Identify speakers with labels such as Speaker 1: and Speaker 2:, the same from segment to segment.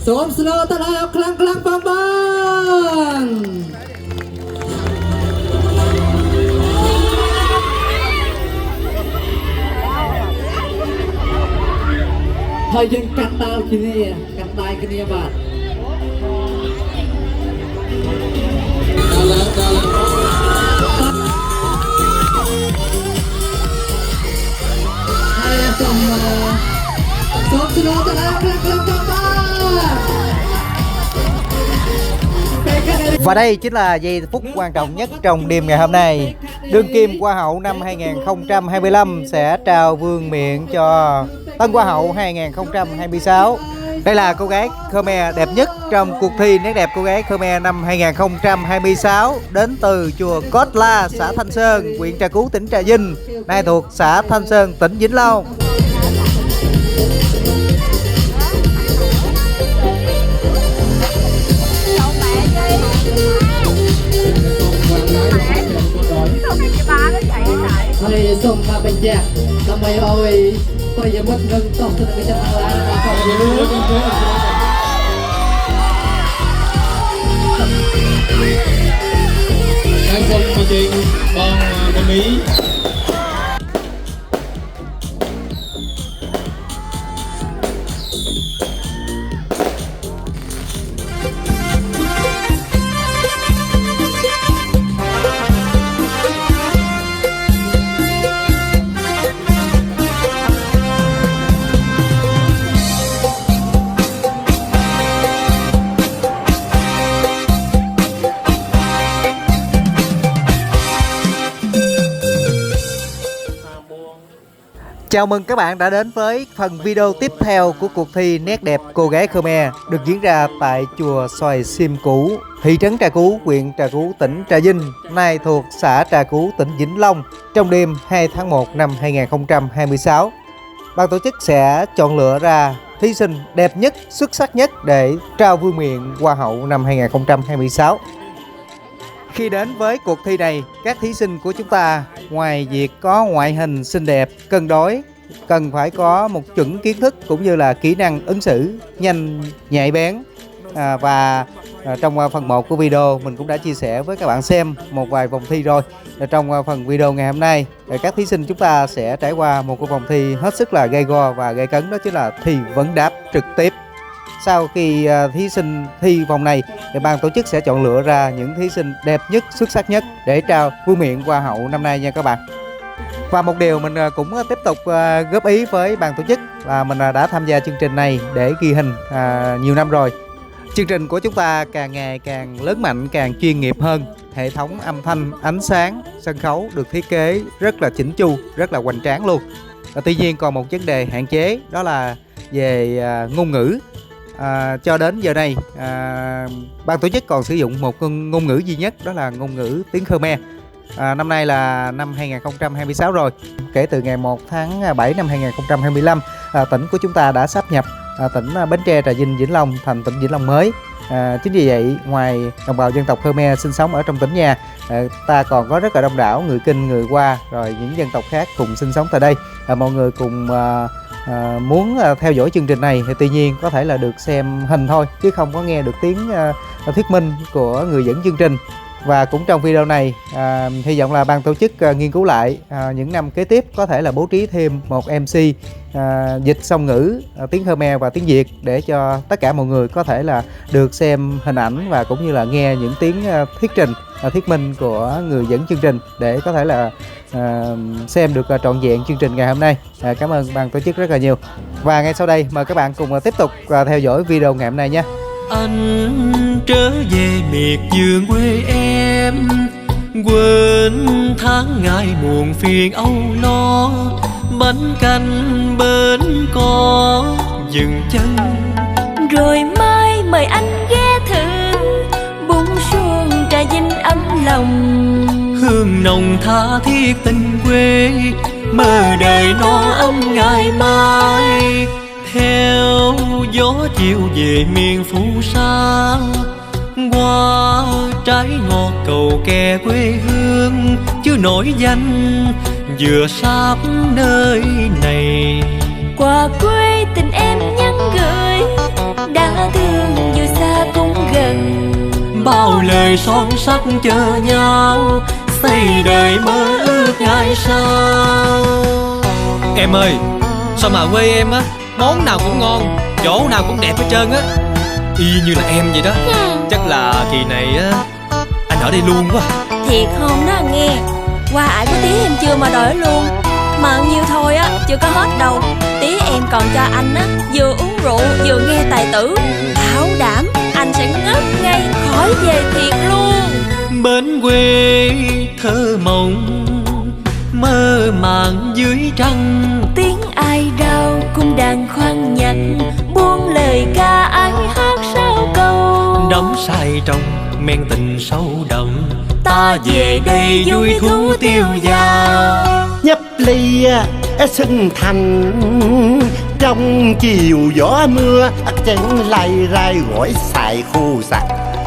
Speaker 1: សូមស្នូតឡាយខ្លាំងខ្លាំងបងហើយយើងកាត់ដាល់គ្នាកាត់ដៃគ្នាបាទហើយសូមស្នូតឡាយខ្លាំងខ្លាំងបង
Speaker 2: Và đây chính là giây phút quan trọng nhất trong đêm ngày hôm nay. Đương kim Hoa hậu năm 2025 sẽ trao vương miện cho tân Hoa hậu 2026. Đây là cô gái Khmer đẹp nhất trong cuộc thi nét đẹp cô gái Khmer năm 2026, đến từ chùa Cốt La, xã Thanh Sơn, huyện Trà Cú, tỉnh Trà Vinh, nay thuộc xã Thanh Sơn, tỉnh Vĩnh Long.
Speaker 1: Hai sông mà bên giặc làm mày ơi tôi giờ mất ngưng tóc cho cái chân lá nó còn nhiều
Speaker 3: hai sông mà chuyện con Mỹ.
Speaker 2: Chào mừng các bạn đã đến với phần video tiếp theo của cuộc thi nét đẹp cô gái Khmer được diễn ra tại chùa Xoài Sim Cũ, thị trấn Trà Cú, huyện Trà Cú, tỉnh Trà Vinh, nay thuộc xã Trà Cú, tỉnh Vĩnh Long, trong đêm 2 tháng 1 năm 2026. Ban tổ chức sẽ chọn lựa ra thí sinh đẹp nhất, xuất sắc nhất để trao vương miện Hoa hậu năm 2026. Khi đến với cuộc thi này, các thí sinh của chúng ta ngoài việc có ngoại hình xinh đẹp, cân đối, cần phải có một chuẩn kiến thức cũng như là kỹ năng ứng xử nhanh, nhạy bén. Trong phần 1 của video mình cũng đã chia sẻ với các bạn xem một vài vòng thi rồi. Trong phần video ngày hôm nay, các thí sinh chúng ta sẽ trải qua một cái vòng thi hết sức là gay go và gay cấn, đó chính là thi vấn đáp trực tiếp. Sau khi thí sinh thi vòng này thì ban tổ chức sẽ chọn lựa ra những thí sinh đẹp nhất, xuất sắc nhất để trao vương miện Hoa hậu năm nay nha các bạn. Và một điều mình cũng tiếp tục góp ý với ban tổ chức là mình đã tham gia chương trình này để ghi hình nhiều năm rồi. Chương trình của chúng ta càng ngày càng lớn mạnh, càng chuyên nghiệp hơn. Hệ thống âm thanh, ánh sáng, sân khấu được thiết kế rất là chỉnh chu, rất là hoành tráng luôn. Tuy nhiên còn một vấn đề hạn chế, đó là về ngôn ngữ. Cho đến giờ này ban tổ chức còn sử dụng một ngôn ngữ duy nhất, đó là ngôn ngữ tiếng Khmer. Năm nay là năm 2026 rồi. Kể từ ngày 1 tháng 7 năm 2025, tỉnh của chúng ta đã sáp nhập tỉnh Bến Tre, Trà Vinh, Vĩnh Long thành tỉnh Vĩnh Long mới. Chính vì vậy, ngoài đồng bào dân tộc Khmer sinh sống ở trong tỉnh nhà, ta còn có rất là đông đảo người Kinh, người Hoa, rồi những dân tộc khác cùng sinh sống tại đây. Mọi người cùng muốn theo dõi chương trình này thì tuy nhiên có thể là được xem hình thôi, chứ không có nghe được tiếng thuyết minh của người dẫn chương trình. Và cũng trong video này hy vọng là ban tổ chức nghiên cứu lại những năm kế tiếp có thể là bố trí thêm một MC dịch song ngữ tiếng Khmer và tiếng Việt để cho tất cả mọi người có thể là được xem hình ảnh và cũng như là nghe những tiếng thuyết trình, thuyết minh của người dẫn chương trình để có thể là xem được trọn vẹn chương trình ngày hôm nay. Cảm ơn ban tổ chức rất là nhiều. Và ngay sau đây mời các bạn cùng tiếp tục theo dõi video ngày hôm nay nhé.
Speaker 4: Anh trở về miệt vườn quê em, quên tháng ngày buồn phiền âu lo, bánh canh bên có dừng chân.
Speaker 5: Rồi mai mời anh ghé thử bún xuông Trà Vinh ấm lòng.
Speaker 4: Hương nồng tha thiết tình quê, mơ đời no ấm ngày mai. Theo gió chiều về miền phù sa, qua trái ngọt cầu kè quê hương chưa nổi danh vừa sắp nơi này.
Speaker 5: Qua quê tình em nhắn gửi đã thương
Speaker 4: đời son sắc chờ nhau, xây đời mơ ước ngày sau. Em ơi, sao mà quê em á, món nào cũng ngon, chỗ nào cũng đẹp hết trơn á, y như là em vậy đó. Chắc là kỳ này á, anh ở đây luôn quá.
Speaker 5: Thiệt không đó nghe, qua ải của tí em chưa mà đòi luôn. Mà nhiêu thôi á, chưa có hết đâu. Tí em còn cho anh á, vừa uống rượu vừa nghe tài tử. Bảo đảm anh sẽ ngất ngay khỏi về thiệt luôn.
Speaker 4: Bến quê thơ mộng mơ màng dưới trăng,
Speaker 5: Tiếng ai đau cung đàn khoan nhạc, buông lời ca ai hát sao câu.
Speaker 4: đắm say trong men tình sâu đậm, ta về đây vui thú tiêu dao.
Speaker 6: Nhấp ly xưng thành trong chiều gió mưa, chén lay rai gỏi xài khô sặc,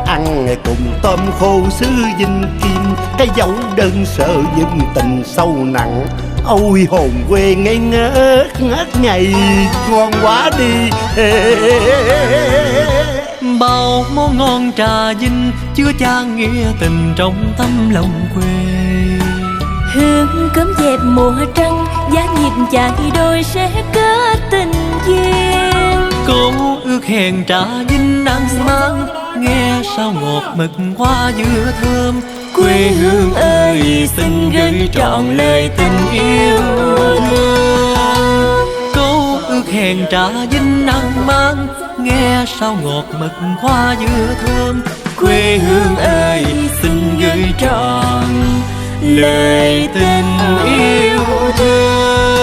Speaker 6: ăn cùng tôm khô sứ Vinh Kim, cái dấu đơn sơ nhưng tình sâu nặng. Ôi hồn quê ngây ngất ngất ngày ngon quá đi.
Speaker 4: Bao món ngon trà Vinh chứa chan nghĩa tình trong tấm lòng quê.
Speaker 5: Hương cấm dẹp mùa trăng, giá nhịp chạy đôi sẽ kết tình duyên.
Speaker 4: Câu ước hẹn trà Vinh nắng mang, nghe sao ngọt mật hoa dưa thơm.
Speaker 5: Quê hương ơi xin gửi trọn lời tình yêu thương.
Speaker 4: Câu ước hẹn trà Vinh nắng mang, nghe sao ngọt mật hoa dưa thơm. Quê hương ơi xin gửi trọn lời tình yêu thương.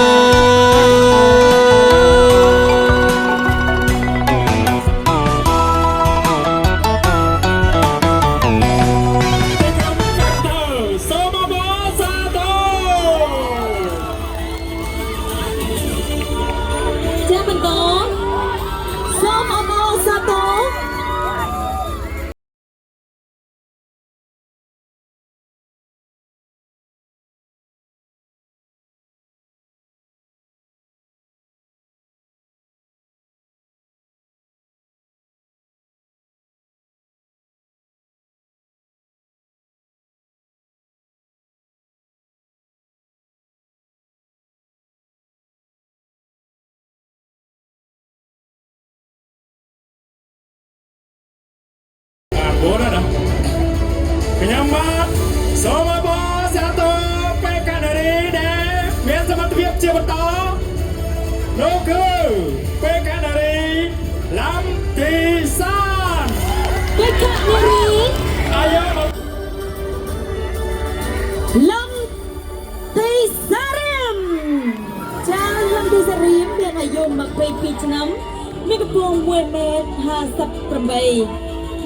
Speaker 3: Bố đó nè, nhắm mắt, số mà bố sẽ tô, pe cả đời đi để miễn sẽ mất việc chưa bắt to. Nô cư, pe cả đời đi, làm kỳ san.
Speaker 5: Pe cả đời đi,
Speaker 3: ai ơi mà
Speaker 5: Lâm Tây Sarim. Cha Lâm Tây Sarim biênอายุmặc vềปีฉน้ำมีกระโปรงมวยเมตร58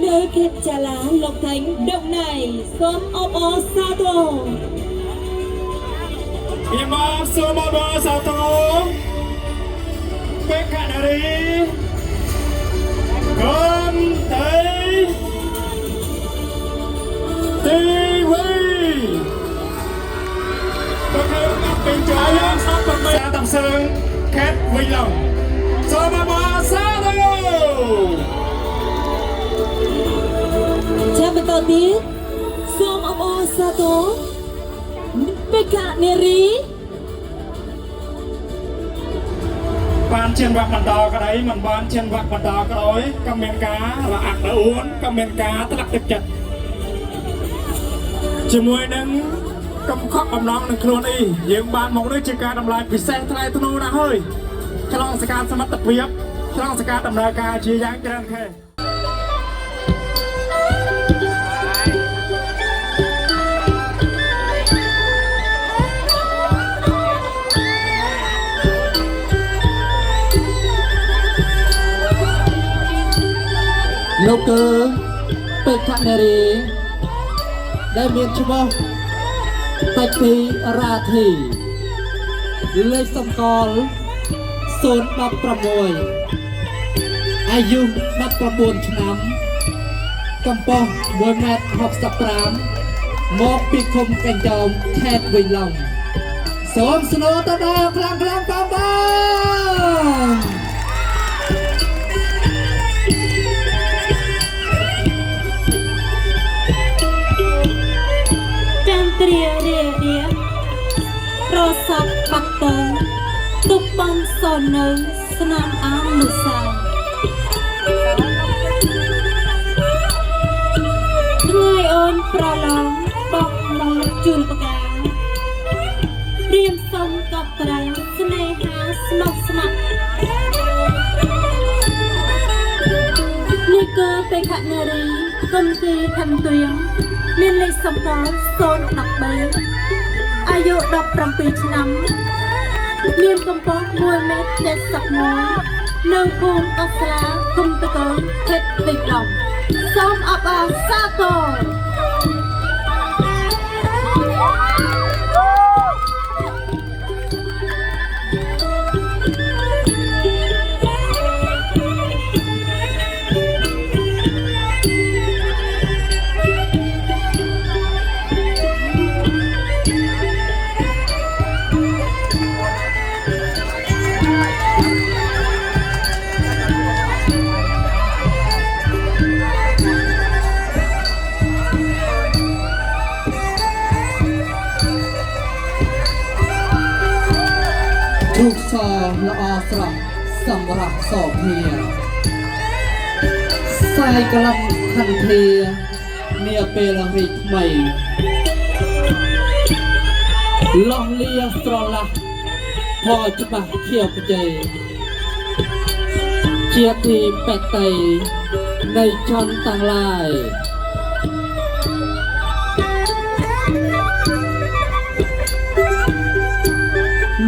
Speaker 5: nơi kết trà lá Lộc Thánh động này xóm ốp ó sa tô.
Speaker 3: Imam số mà bố sẽ tô, pe cả đời đi, con thấy TV. Tôi kêu các bình trái lên sắp bằng mây tầm sương khét vinh lòng. Số mà bố sẽ tô.
Speaker 5: Cha betul dia som ốp sa tô Peka Neri.
Speaker 3: Ban trên vạc bàn đò cái đấy, mình ban trên vạc bàn đò cái đấy, comment cá là ạc đã uốn, comment cá tất lắc chật. Chỉ mùi nâng cầm khóc ẩm nóng nâng khuôn đi, nhưng ban mong nước chỉ ca đầm lại vì xe thay tôi nô đã hơi. Cái lòng sẽ ca sẽ mất tập viếp, cái lòng sẽ ca đầm lại ca chia dáng cho nên khê.
Speaker 1: Nô cư, pe cả đời đi,ได้មានឈ្មោះបច្ចុប្បន្នរាធីលេខសម្គាល់016អាយុ19ឆ្នាំកម្ពស់1.65 មកពីឃុំកញ្ចោមខេត្តវិញឡង់សូមស្នូទៅដល់ខ្លាំងៗបងបង
Speaker 3: Hãy subscribe cho kênh Ghiền Mì Gõ để không bỏ lỡ
Speaker 5: បាក់ទៅទុកបានសននៅស្នាមអាមនុសាថ្ងៃអូនប្រឡងបងមកជូនប្រការៀមសុំកប់ត្រាស្នេហាស្មោះស្ម័គ្រនេះគឺបេក្ខនារីគុំទីខំត្រៀមមានលេខសម្គាល់013អាយុ17ឆ្នាំមានកម្ពស់1.71 ម៉ែត្រនៅភូមិកស្លាគុំតកូនខេត្តបេក្ខំសូមអបអរសាទរ
Speaker 1: ทุกซอละอស្រស់សម្រាប់សោភាខ្សែក្លំខន្ធានាពេលរីកថ្មីលោះលាស្រឡះพอច្បាស់ជាបច្ច័យជាទីបតៃនៃចន្ទទាំងឡាយ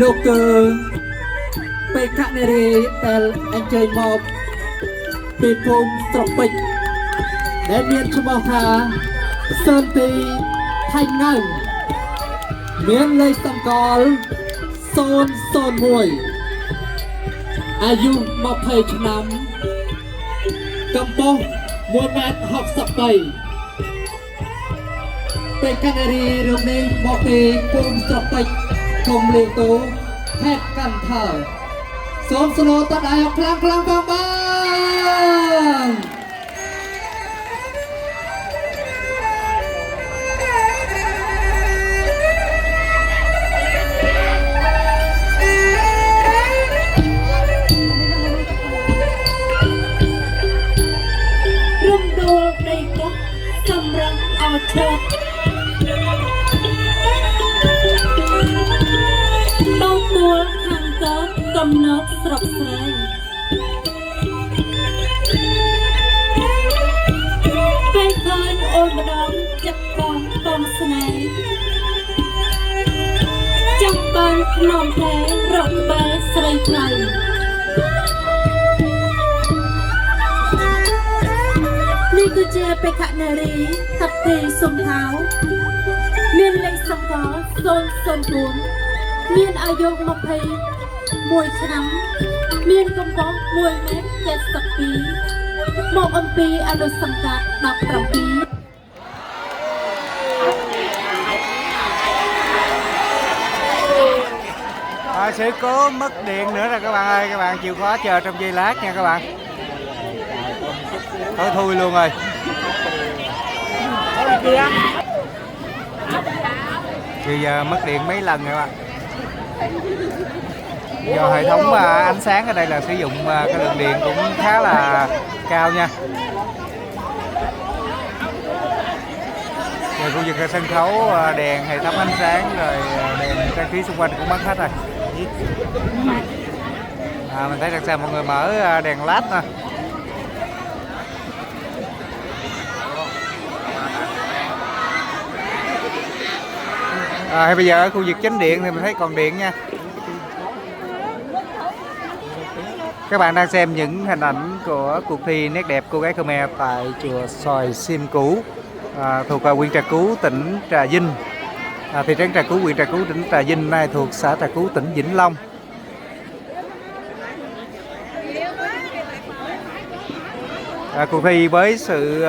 Speaker 1: នោះគឺបេក្ខនារីដែលអញ្ជើញមកពីភូមិស្រុកពេជ្រដែលមានឈ្មោះថាសន្តិថៃងៅមានលេខសម្គាល់001អាយុ20ឆ្នាំកម្ពស់1.63 ម៉ែត្របេក្ខនារីរូបនេះមកពីភូមិស្រុកពេជ្រគុំលីតូហេតុកាន់ថើសូមស្នូតដៃខ្លាំងខ្លាំងបងបង
Speaker 5: រំដួលដីកោះសម្រឹងអោឈើបងទួលខាងកើតកំណត់ស្រុកស្រែពេលឃើញអូនម្ដងចិត្តបងកំស្នេហ៍ចាំបានភ្នំផ្លែរកក្បែរស្រីថ្លៃនេះគឺជាបេក្ខនារីតាត់ទីសុំហៅមានលេខសម្គាល់004មានអាយុ21ឆ្នាំមានកម្ពស់1.72 មកអំពីអនុសង្កាត់17sự
Speaker 2: cố mất điện nữa rồi các bạn ơi, các bạn chịu khó chờ trong giây lát nha các bạn. Thôi thui luôn rồi. Thì giờ mất điện mấy lần rồi các bạn. Do hệ thống ánh sáng ở đây là sử dụng cái lượng điện cũng khá là cao nha. Rồi khu vực sân khấu đèn, hệ thống ánh sáng rồi đèn trang trí xung quanh cũng mất hết rồi. Mình thấy rằng sao mọi người mở đèn led nè. Bây giờ ở khu vực chánh điện thì mình thấy còn điện nha. Các bạn đang xem những hình ảnh của cuộc thi nét đẹp cô gái Khmer tại chùa Xoài Sim Cũ, thuộc huyện Trà Cú, tỉnh Trà Vinh. Thị trấn Trà Cú, huyện Trà Cú, tỉnh Trà Vinh, nay thuộc xã Trà Cú, tỉnh Vĩnh Long. Cuộc thi với sự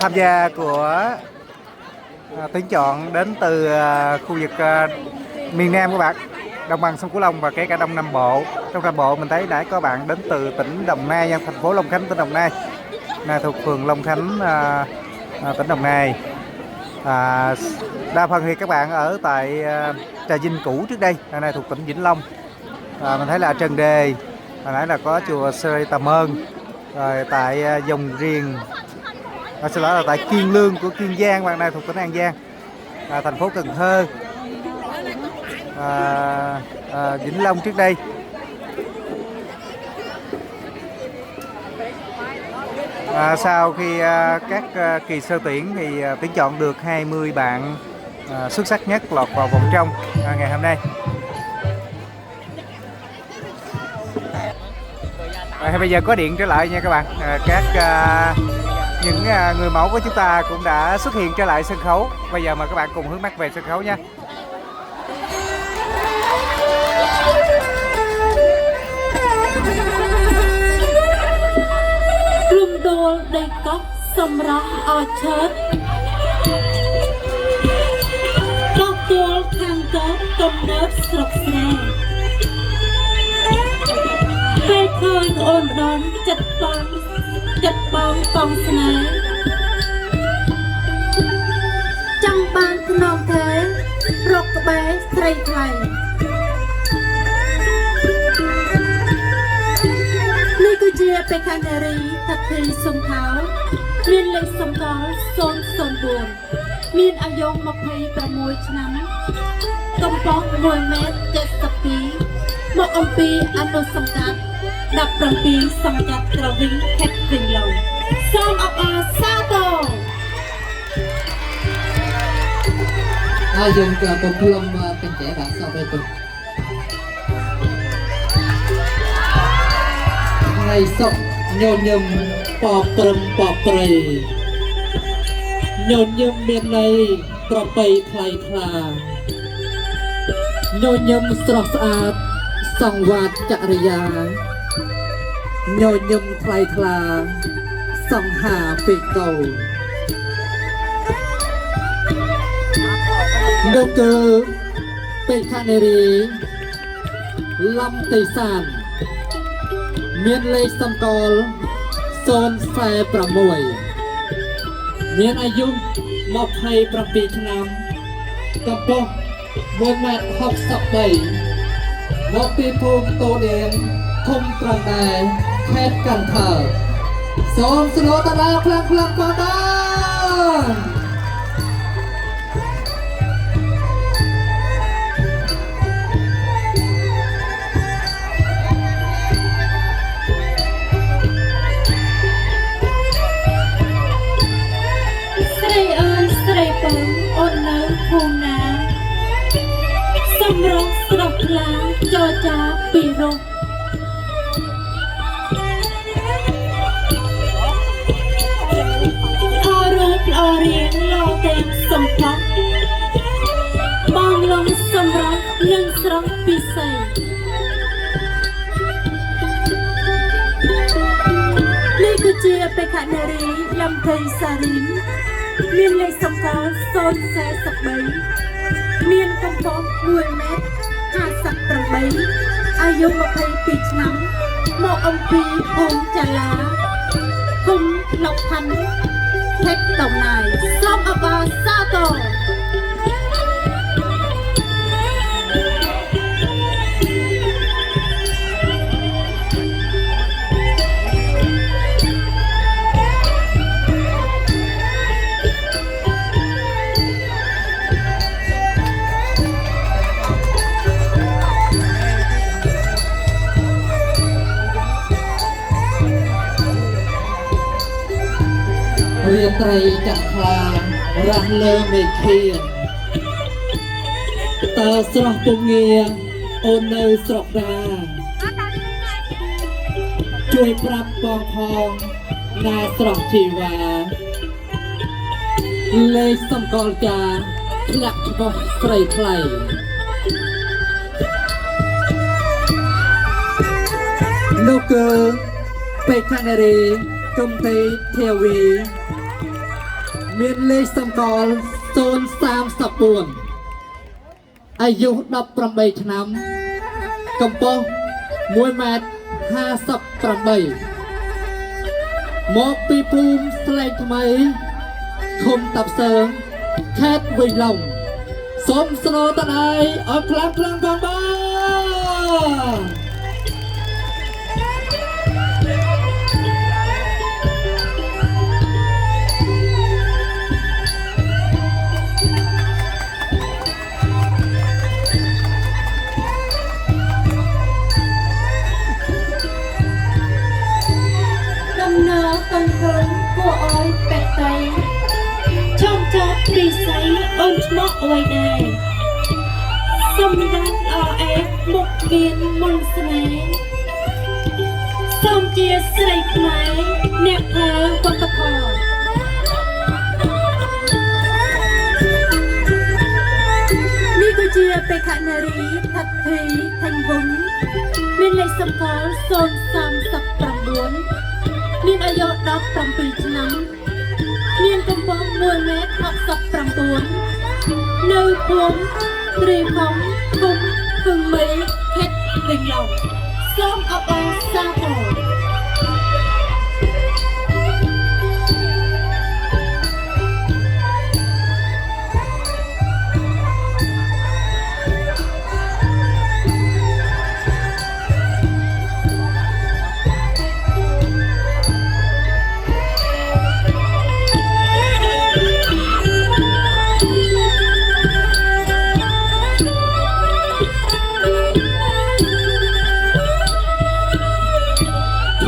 Speaker 2: tham gia của tuyển chọn đến từ khu vực miền Nam các bạn, đồng bằng sông Cửu Long và kể cả Đông Nam Bộ. Trong Nam Bộ mình thấy đã có bạn đến từ tỉnh Đồng Nai nha, thành phố Long Khánh, tỉnh Đồng Nai, nay thuộc phường Long Khánh, tỉnh Đồng Nai. Đa phần thì các bạn ở tại Trà Vinh cũ trước đây, này thuộc tỉnh Vĩnh Long. Mình thấy là Trần Đề, hồi nãy là có chùa Sê Tà Mơn, rồi tại Dòng Riềng, sau đó là tại Kiên Lương của Kiên Giang, bạn này thuộc tỉnh An Giang, thành phố Cần Thơ, Vĩnh Long trước đây. Sau khi các kỳ sơ tuyển thì tuyển chọn được 20 bạn xuất sắc nhất lọt vào vòng trong ngày hôm nay. Bây giờ có điện trở lại nha các bạn. Những người mẫu của chúng ta cũng đã xuất hiện trở lại sân khấu. Bây giờ mời các bạn cùng hướng mắt về sân khấu nha.
Speaker 5: Lùm đô đầy cốc sầm rong ở chết cốc đô khang cốc cầm nớp sọc xeពេលឃើញប្អូនម្ដងចិត្តបងបងស្នេហ៍ចង់បានខ្នងទេរកក្បែរស្រីថ្លៃនេះគឺជាបេក្ខនារីតាភីសុំថោមានលេខសម្គាល់004មានអាយុ26ឆ្នាំកម្ពស់1.72 ម៉ែត្រមកអំពីអនុសង្កាត់17សង្កាត់ក្រវីងខេត្តវិញឡូវសូមអបអរសាទរ
Speaker 1: យើងក៏កំពុងទាំងtrẻ bạn sau đây cùng ngày sọc nhộn nhầm bò prầm bò prey nhộn nhầm miền này trọ bay thay thà nhộn nhầm sọc sạch song vạt chạ rìa nhộn nhầm thay thà song hà phê cầu nô cơ bê khả nê rí lâm tây sàn miền lê xâm col xôn xe pra mùi miền ai dung mọc hay pra bì năm cầm bốc mùi mẹt học sọc bầy mọc bì phung tô đen không pra đài khét cần thở xôn sơ lô ta la phlang phlang qua đàn ចរចាពីរោះអររូបល្អរៀងលោទាំងសំផស្សបងលងសម្រាប់នឹងស្រស់ពិសេសនេះគឺជាបេក្ខនារីលំភៃសារីនមានលេខសម្គាល់043មានកម្ពស់1 ម៉ែត្រ 58 អាយុ 22 ឆ្នាំមកអំពីភូមិចាឡាភូមិលកផាន់ខេត្តតំណាយសូមអបអរសាទរ រាត្រីចាក់ខ្លារះលើមេឃាតើស្រស់ពុំងាអូននៅស្រុកណាជួយប្រាប់បងផងណាស្រស់ជីវ៉ាលេខសម្គាល់ចាធ្លាក់ឆ្បោះស្រីថ្លៃលោកគឺបេក្ខនារីគំទេធាវីមានលេខសម្គាល់034អាយុ18ឆ្នាំកម្ពស់1 ម៉ែត្រ 58មកពីភូមិស្លែងថ្មីឃុំតាប់សើង ខេត្តវិញឡុងសូមស្នូតណៃអរខ្លាំងផងបាទ
Speaker 5: ដំណើរទៅវិញគួរឲ្យបែកតៃចំចាប់ពីស័យអូនឆ្មក់អ្វីដែរសម្រាប់អអែមុខមានមុនស្នេហ៍សូមជាស្រីខ្មែរអ្នកប្រើវប្បធម៌នេះគឺជាបេក្ខនារីថាត់ភីថាញ់វងមានលេខសម្គាល់039មានអាយុ17ឆ្នាំ មានកម្ពស់1.69 ម៉ែត្រនៅភូមិត្រីខំឃុំភឹងមីខេត្តវិញឡុងសូមអបអរសាទរ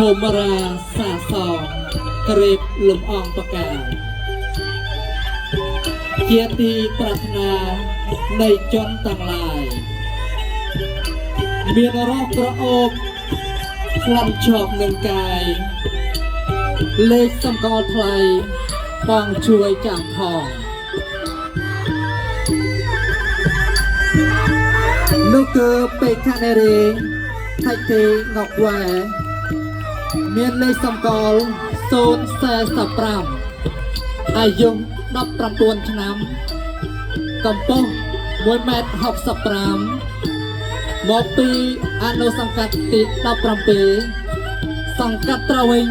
Speaker 1: ភូមិរាសាសងក្រៀបលំអងបកាជាទីប្រាថ្នានៃជនទាំងឡាយមានរស់ក្រអូបក្លំជាប់នឹងកាយលេខសម្គាល់ថ្លៃបងជួយចាំផងនោះគឺបេក្ខនារីថៃទីងកវ៉ែមានលេខសម្គាល់045អាយុ19ឆ្នាំកម្ពស់1.65 ម៉ែត្រមកពីអនុសង្កាត់ទី17សង្កាត់ត្រវិញ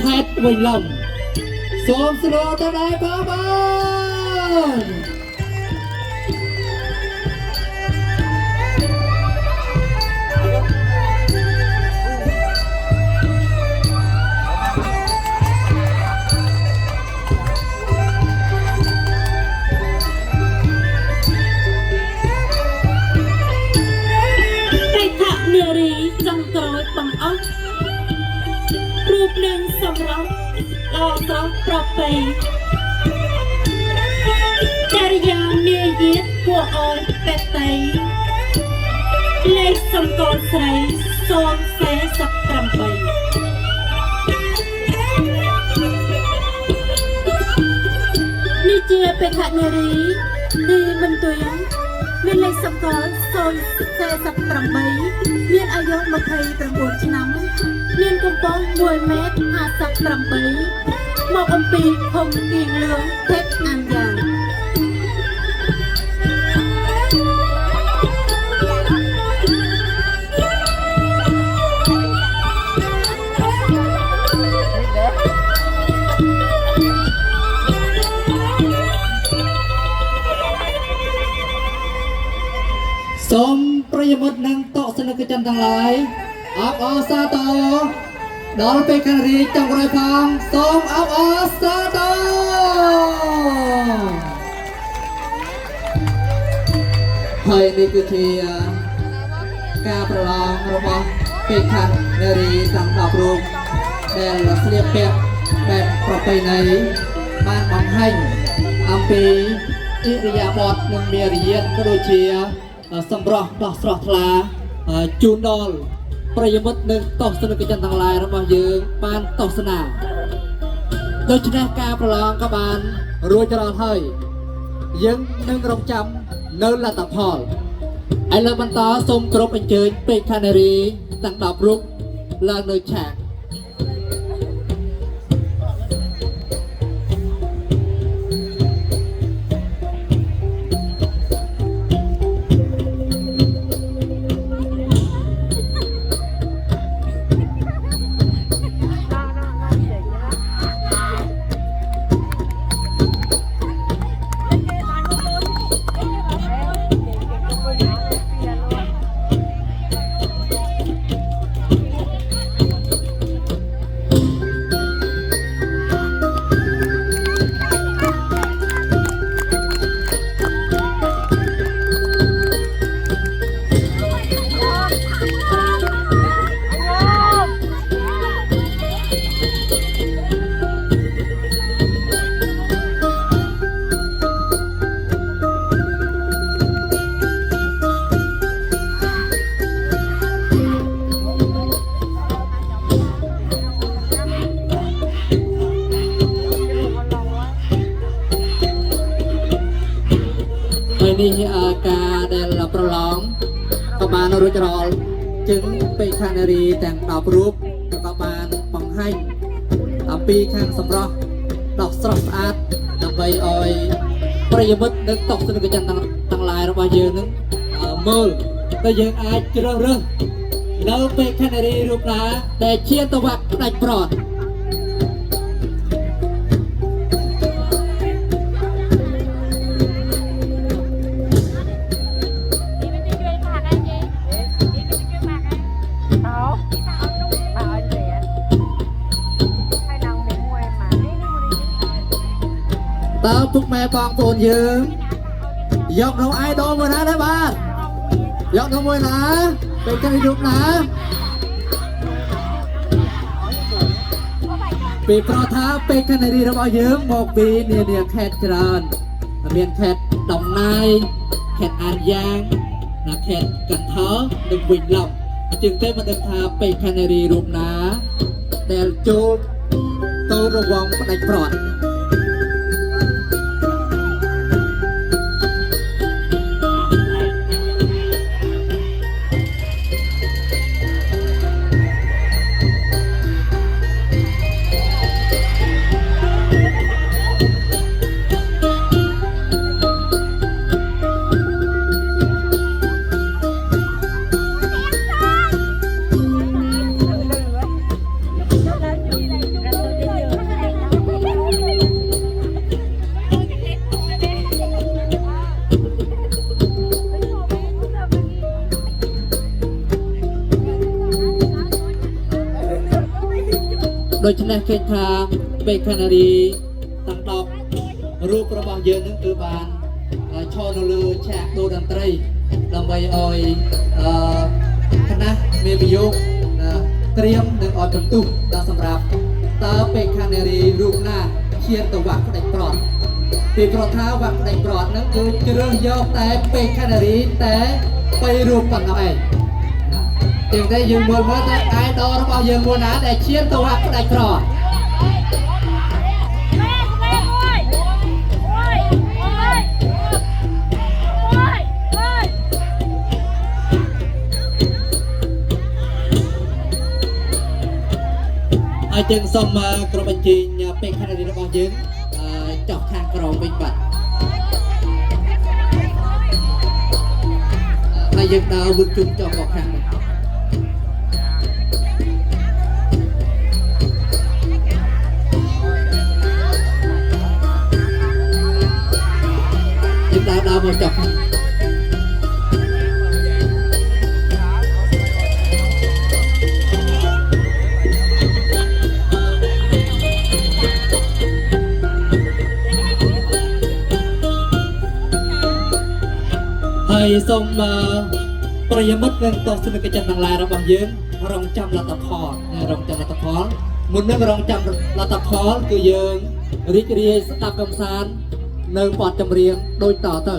Speaker 1: ខេត្តវិញឡុងសូមស្នូតណៃបងប្អូន រូបនឹងសម្រាប់ល្អស្រស់ប្រពៃចរិយាមាយាទគួរឲ្យបែកតៃលេខសម្គាល់ស្រី048នេះជាបេក្ខនារីទីបន្ទាយមានលេខសម្គាល់048មានអាយុ29ឆ្នាំមានកម្ពស់1.58 ម៉ែត្រមកអំពីភូមិគៀងលឿងខេត្តអានយ៉ាង សូមប្រិយមិត្តនិងតកសនិកជនទាំងឡាយអបអរសាទរដល់បេក្ខនារីចុងក្រោយផងសូមអបអរសាទរហើយនេះគឺជាការប្រឡងរបស់បេក្ខនារីទាំង10រូបដែលស្លៀកពាក់បែបប្រពៃណីបានបង្ហាញអំពីឥរិយាបថនិងមារយាទក៏ដូចជាសម្រស់ដោះស្រស់ថ្លាជូនដល់ប្រិយមិត្តនិងទស្សនិកជនទាំងឡាយរបស់យើងបានទស្សនាដូច្នេះការប្រឡងក៏បានរួចរាល់ហើយយើងនឹងរងចាំនៅលទ្ធផលឥឡូវបន្តសូមគោរពអញ្ជើញបេក្ខនារីទាំង10រូបឡើងនៅឆាក
Speaker 5: អ
Speaker 1: នេះការដែលប្រឡងក៏បានរួចរាល់จึงពេខានារីទាំង10រូបក៏បានបង្ហាញអំពីខាងសម្រស់ដ៏ស្រស់ស្អាតដើម្បីឲ្យប្រិយមិត្តនិងទស្សនិកជនទាំងឡាយរបស់យើងនឹងមើលតែយើងអាចជ្រើសរើសនៅពេខានារីរូបណាដែលជាតវៈផ្ដាច់ប្រត់តើពុកម៉ែបងប្អូនយើងយកនៅអាយដលមួយណាដែរបាទយកនៅមួយណាពេលគេរូបណាពីប្រថាពេលកណរីរបស់យើងមកពីនានាខេត្តច្រើនមានខេត្តដំណៃខេត្តអានយ៉ាងនិងខេត្តកន្ធរនិងវិញឡំជាងទេមិនដឹងថាពេលកណរីរូបណាដែលចូលទៅរវងផ្ដាច់ប្រត់ដូច្នេះគេថាពេខានារីទាំង10រូបរបស់យើងនឹងគឺបានឈរនៅលើឆាកដូរតន្ត្រីដើម្បីឲ្យគណៈមេវិយោគត្រៀមនឹងឲ្យបន្ទុះដល់សម្រាប់តើពេខានារីរូបណាជាតវៈផ្ដាច់ប្រត់ពីប្រថាវៈផ្ដាច់ប្រត់នឹងគឺជ្រើសយកតែពេខានារីតែ3រូបប៉ុណ្ណោះឯងជាងតែយើងមើលតែអាយដលរបស់យើងមួយណាដែលឈានទៅហាក់ផ្ដាច់ក្រហើយយើងសូមក្រុមបញ្ជីងពេខានារីរបស់យើងចុះខាងក្រោមវិញបាទហើយយើងដើរវឹកជុំចុះមកខាងនេះដើរមកចុះហើយសូមប្រិយមិត្តនិងទស្សនិកជនទាំងឡាយរបស់យើងរងចាំលទ្ធផលរងចាំលទ្ធផលមុននឹងរងចាំលទ្ធផលគឺយើងរីករាយស្ដាប់កំសាន្តនៅបទចម្រៀងដូចតទៅ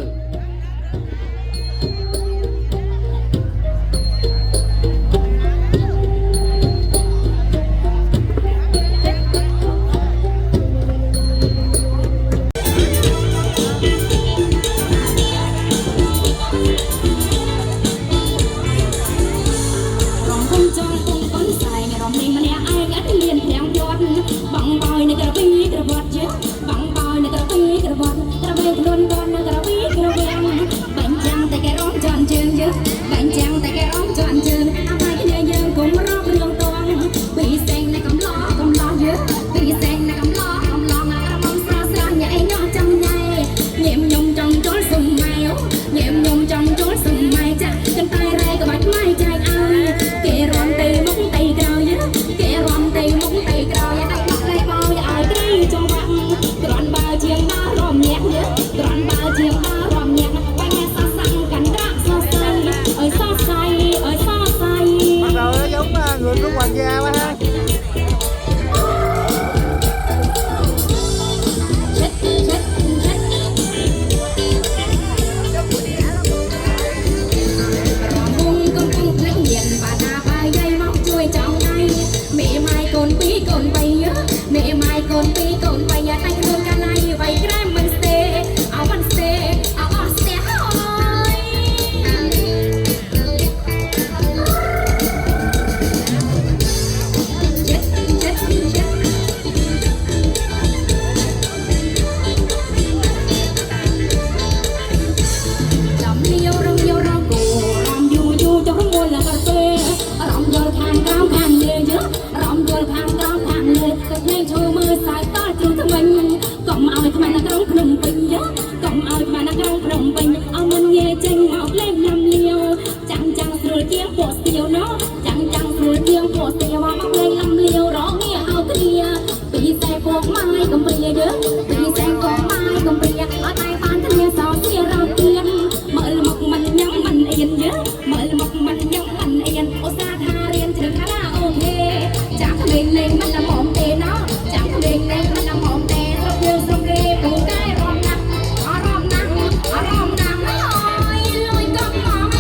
Speaker 5: បងបោយនៅក្របីក្រវត្តជាបងបោយនៅក្របីក្រវត្តក្របីខ្លួនគាត់នៅក្របីក្របី តែយើងចូលមើលសាយតជួថ្មិញកុំឲ្យខ្មាស់នៅក្រុងភ្នំពេញកុំឲ្យខ្មាស់នៅក្រុងភ្នំពេញអមមិនងាយចេញមកលេងណាំលាវចាំងស្រួលជាងពួកស្ទាវណោចាំងស្រួលជាងពួកស្ទាវមកលេងណាំលាវរងនេះហៅគ្នាពីតែពួកម៉ាយកំព្រាពីតែពួកម៉ាយកំព្រាអត់តែបានគ្នាសោស្រារកទៀតមើលមកមិនញ៉ាំមិនអៀនមើលមកមិនញ៉ាំមិនអៀនឧស្សាហ៍ថារៀនជ្រឹងខារ៉ាអូខេចាក់លេងមិនដល់មកទេណោចាក់លេងមិនដល់មកទេរកយើងសុំគេពូកែរំណាស់អរំណាស់អរំណាស់អើយលួយកំមក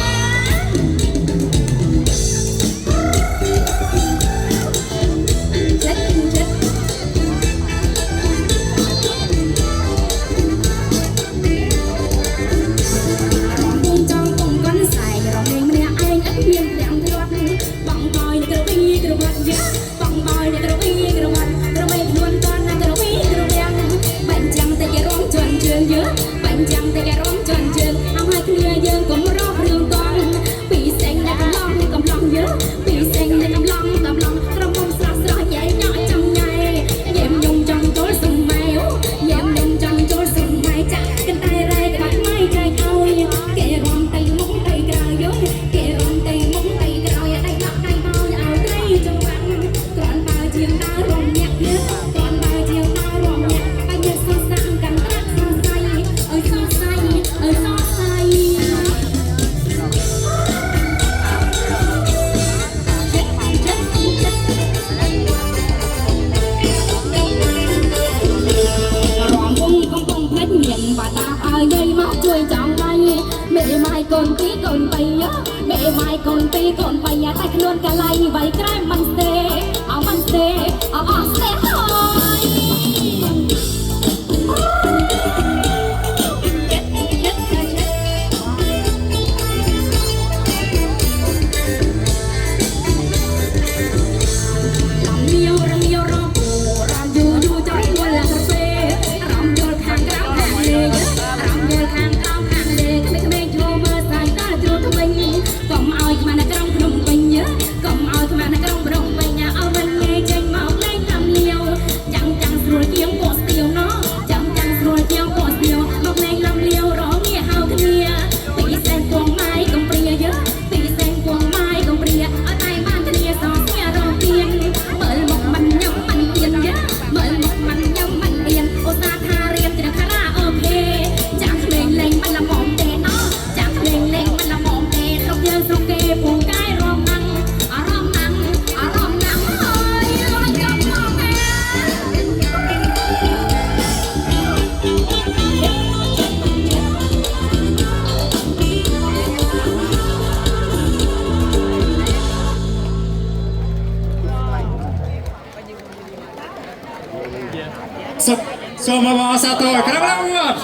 Speaker 3: Soma bawa satu, kenapa buat?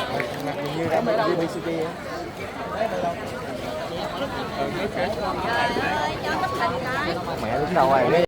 Speaker 2: Mẹ đứng đầu rồi.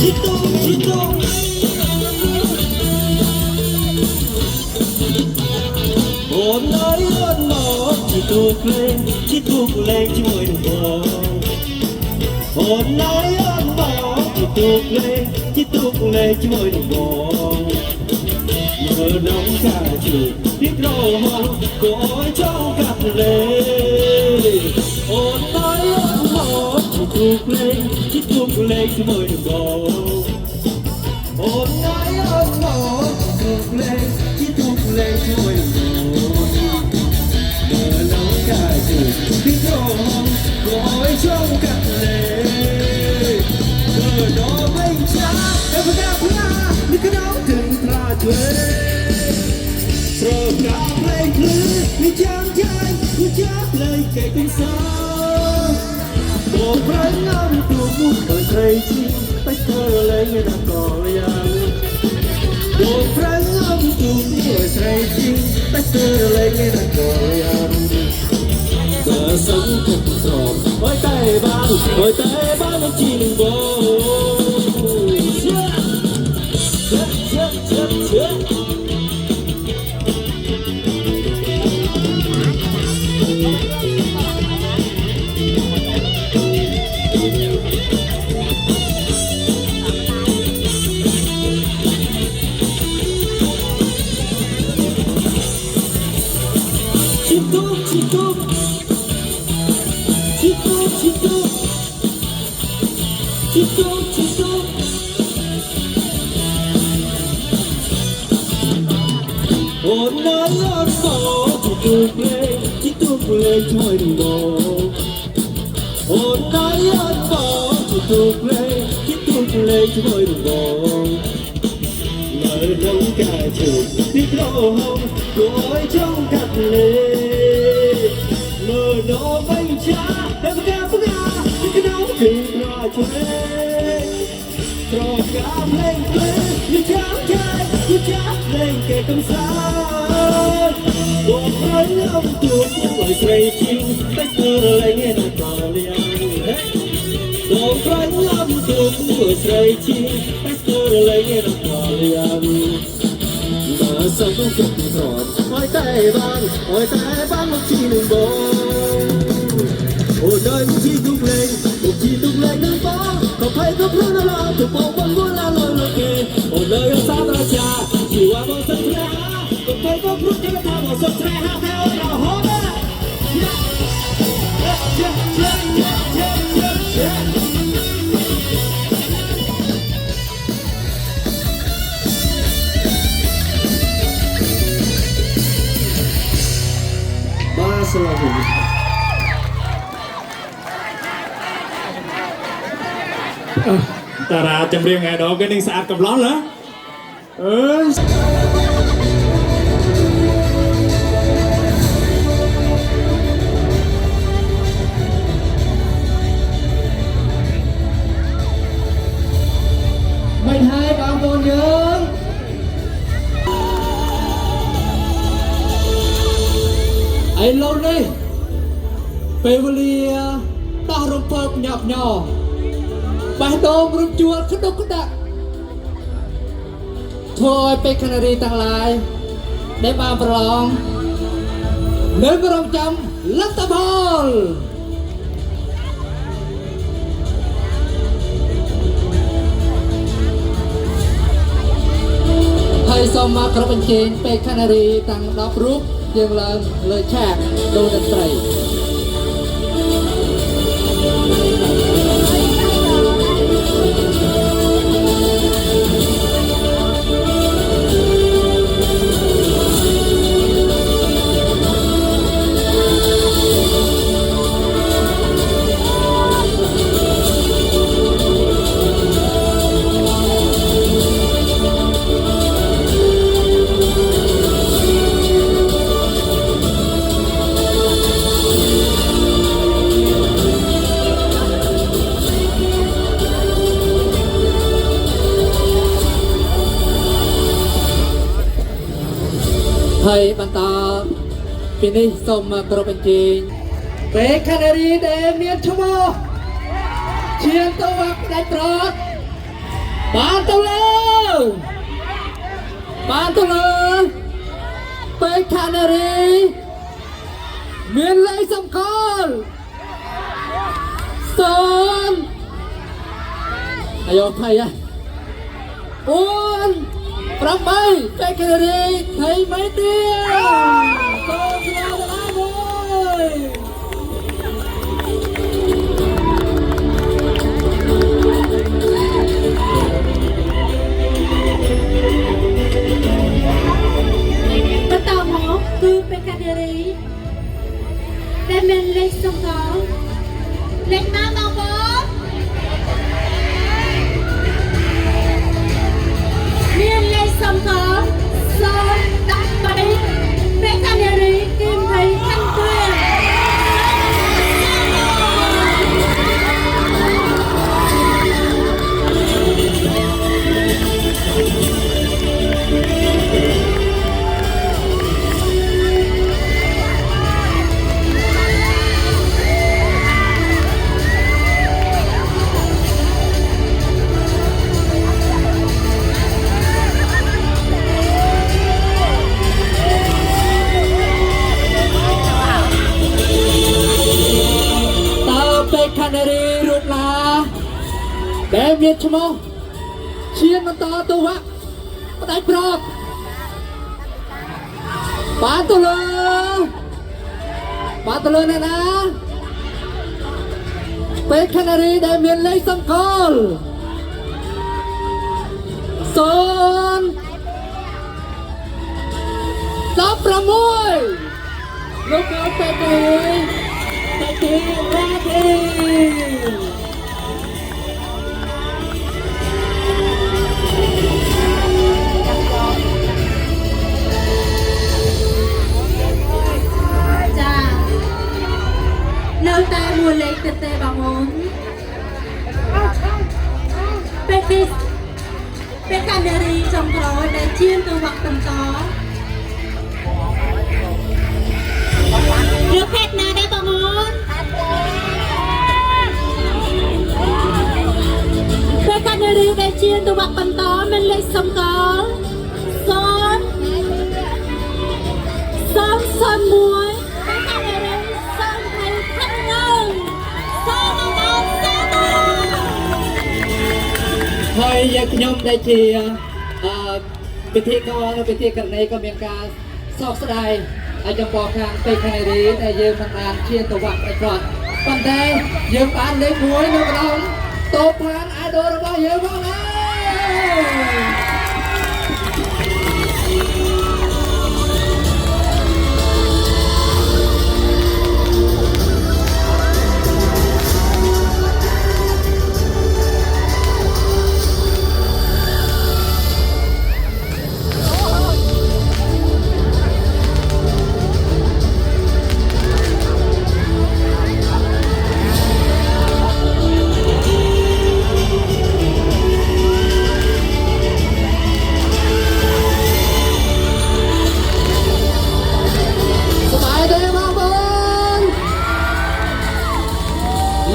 Speaker 4: អូនអើយអូនមកជាទូកលេងជាទូកលេងជាមួយនឹងបងអូនអើយអូនមកជាទូកលេងជាទូកលេងជាមួយនឹងបងមើលน้องកាជួពីក្រហមក៏អើយចង់កាត់លេងអូនអើយអូនមកជាទូកលេងជាទូកលេងជាមួយនឹងបងអូនអើយអូនមកជាទូកលេងជាទូកលេងជាមួយនឹងបងน้องกายจูบที่ตรงก็ให้ช่องกันเลยน้องไม่ช้าแต่พนักพลานี่ก็น้องถึงพลาดเลยโปรดกราบเลยคลื่นไม่จางใจไม่จับเลยแก่กันสองโบกพระน้ำตัวมุกเปิดใจจริงไปเธอเลยไม่ต้องก่อยังโบกพระน้ำตัวมุกเปิดใจจริงไปเธอเลยไม่ต้องก่อยังBờ sông thật tròn với tay ban một chi đừng vô Chip ôn nói ôn bỏ chỉ tuột lên thôi đừng bỏ ôn nói ôn bỏ chỉ tuột lên thôi đừng bỏ lời nông cài chừng biết lỗ hồng gọi trong cặp lệ mờ nó bay cha em ca phúc à cái nấu thì ra chơi rồi cả lên như chát lên kề cầm sát buộc nói ông tuột bởi say chinh tách thơ lại nghe nó tỏ liền buộc nói ông tuột bởi say chinh tách thơ lại nghe nó tỏ liền mà sao không chụp tròn hỏi tay ban một chi đừng bông ôi đời một chi tung lên nâng bó có phải có phương nó lo thuộc bộ vẫn muốn là lôi lôi kề ôi đời ở sao ta cha chỉ qua một sân tre có phải có phương cho nó thao một sân tre hát theo nào hốt á ba selalu ta ra chăm riêng ngày đó cái đinh sạt cầm lót nữa
Speaker 1: mình hai bạn còn nhớ ấy lâu đi Beverly ta rung phật nhọc nhỏ bài đô rung chuột khất đốc khất đạc thôi pe canary tăng lại để bà prong nếu có rong chăm lắc tập hall thầy xong mà có bên trên pe canary tăng đọc rút dừng lên lời chạc đô đần trầy thầy bàn tờ pin đi xong mà pro bên trên về canary để miền trung chiến tàu bắc đại trot Bạn tôi lên Bê Canary miền lấy sông con Sơn ayo thầy à Uôn Prang bay Bê Canary thầy mấy tiếng Sơn ra đã rồi
Speaker 5: Tàu máu cứ Pekaderi Để mình lên sông có Lên má mau bố Miền lên sông có Sơn đắp bẫy Pekaderi tìm thấy thanh quyền
Speaker 1: Canary rụt là để miệt cho mô chiên nó to tu vác có đánh prop bán tu lơ này nè bé Canary để miệt lấy sông col son sắp ra môi lúc đó bé Canary
Speaker 5: nơi ta mua lấy tê tê bằng ốm Pekaderi trong đó để chiên từ hoặc tầm có được hết nào đây bằng ốm Pekaderi để chiên từ hoặc tầm có mình lấy sông có son muối Pekaderi son thấy thăng ngân son ngon
Speaker 1: thôi giờ nhóm đây thìพิธีกรพิธีกันในก็มีการสอบสดายอาจจะบอกทางไปแคนาดีแต่ยืมทางการเชียร์ตัววักไปก่อนปันได้ยืมปานเล็กมวยนกเราโตพานไอดอลរបស់ยืมบ้างเลย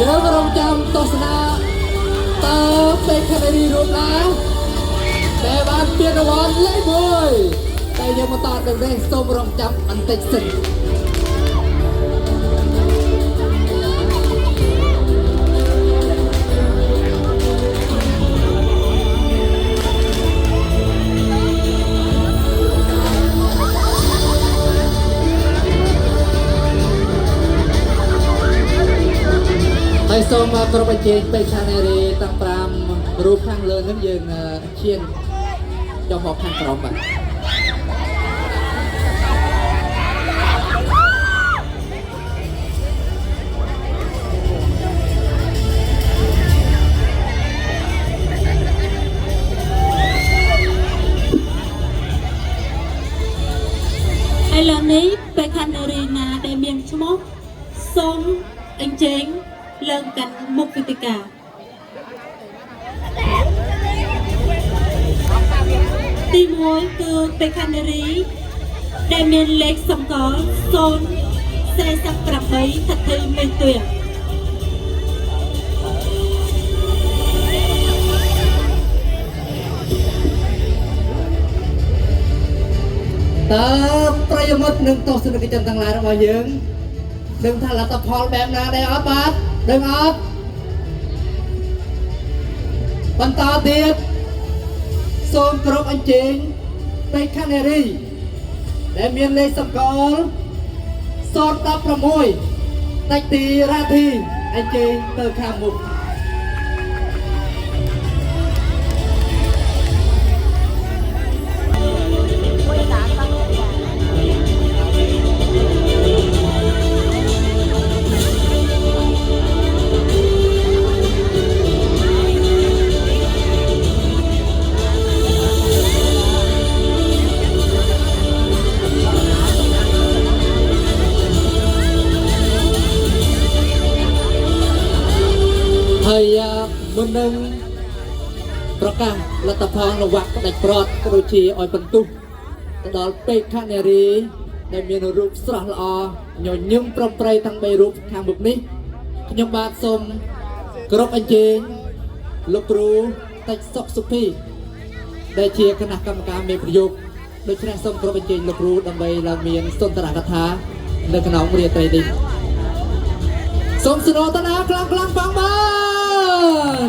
Speaker 1: យើងរងចាំទស្សនាតើពេកនារីរូបណាដែលបានពានរង្វាន់លេខ1តែយើងបន្តដឹងទេសូមរងចាំបន្តិចសិនហើយសូមគ្រប់អញ្ជើញពេកឆានេរីទាំង5រូបខាងលើនឹងយើងឈានយកមកខាងក្រោមបាទ
Speaker 5: ឥឡូវនេះពេកឆានេរីណាដែលមានឈ្មោះសូមអញ្ជើញឡើងកាត់មុខវេទិកាទី1គឺពេកឆានេរីដែលមានលេខសម្គាល់048ថធិមេទួយ
Speaker 1: តើប្រិយមិត្តនឹងទស្សនិកជនទាំងឡាយរបស់យើងដឹងថាលទ្ធផលបែបណាដែរអត់បាទដឹងអត់បន្តទៀតសូមគោរពអញ្ជើញបេក្ខនារីដែលមានលេខសម្គាល់016តាច់ទីរាធីអញ្ជើញទៅខាងមុខ ហើយមុននឹងប្រកាសលទ្ធផលរង្វាន់ផ្ដាច់ប្រត់ក៏ដូចជាឲ្យបន្ទុះទៅដល់បេក្ខនារីដែលមានរូបស្រស់ល្អញញឹមប្រំប្រៃទាំង3រូបខាងមុខនេះខ្ញុំបាទសូមគោរពអញ្ជើញលោកគ្រូតិចសុខសុភីដែលជាគណៈកម្មការមេប្រយោគដូច្នេះសូមគោរពអញ្ជើញលោកគ្រូដើម្បីឡើងមានសុន្ទរកថានៅក្នុងរាត្រីនេះសូមសរតនាខ្លាំងៗបងបាទ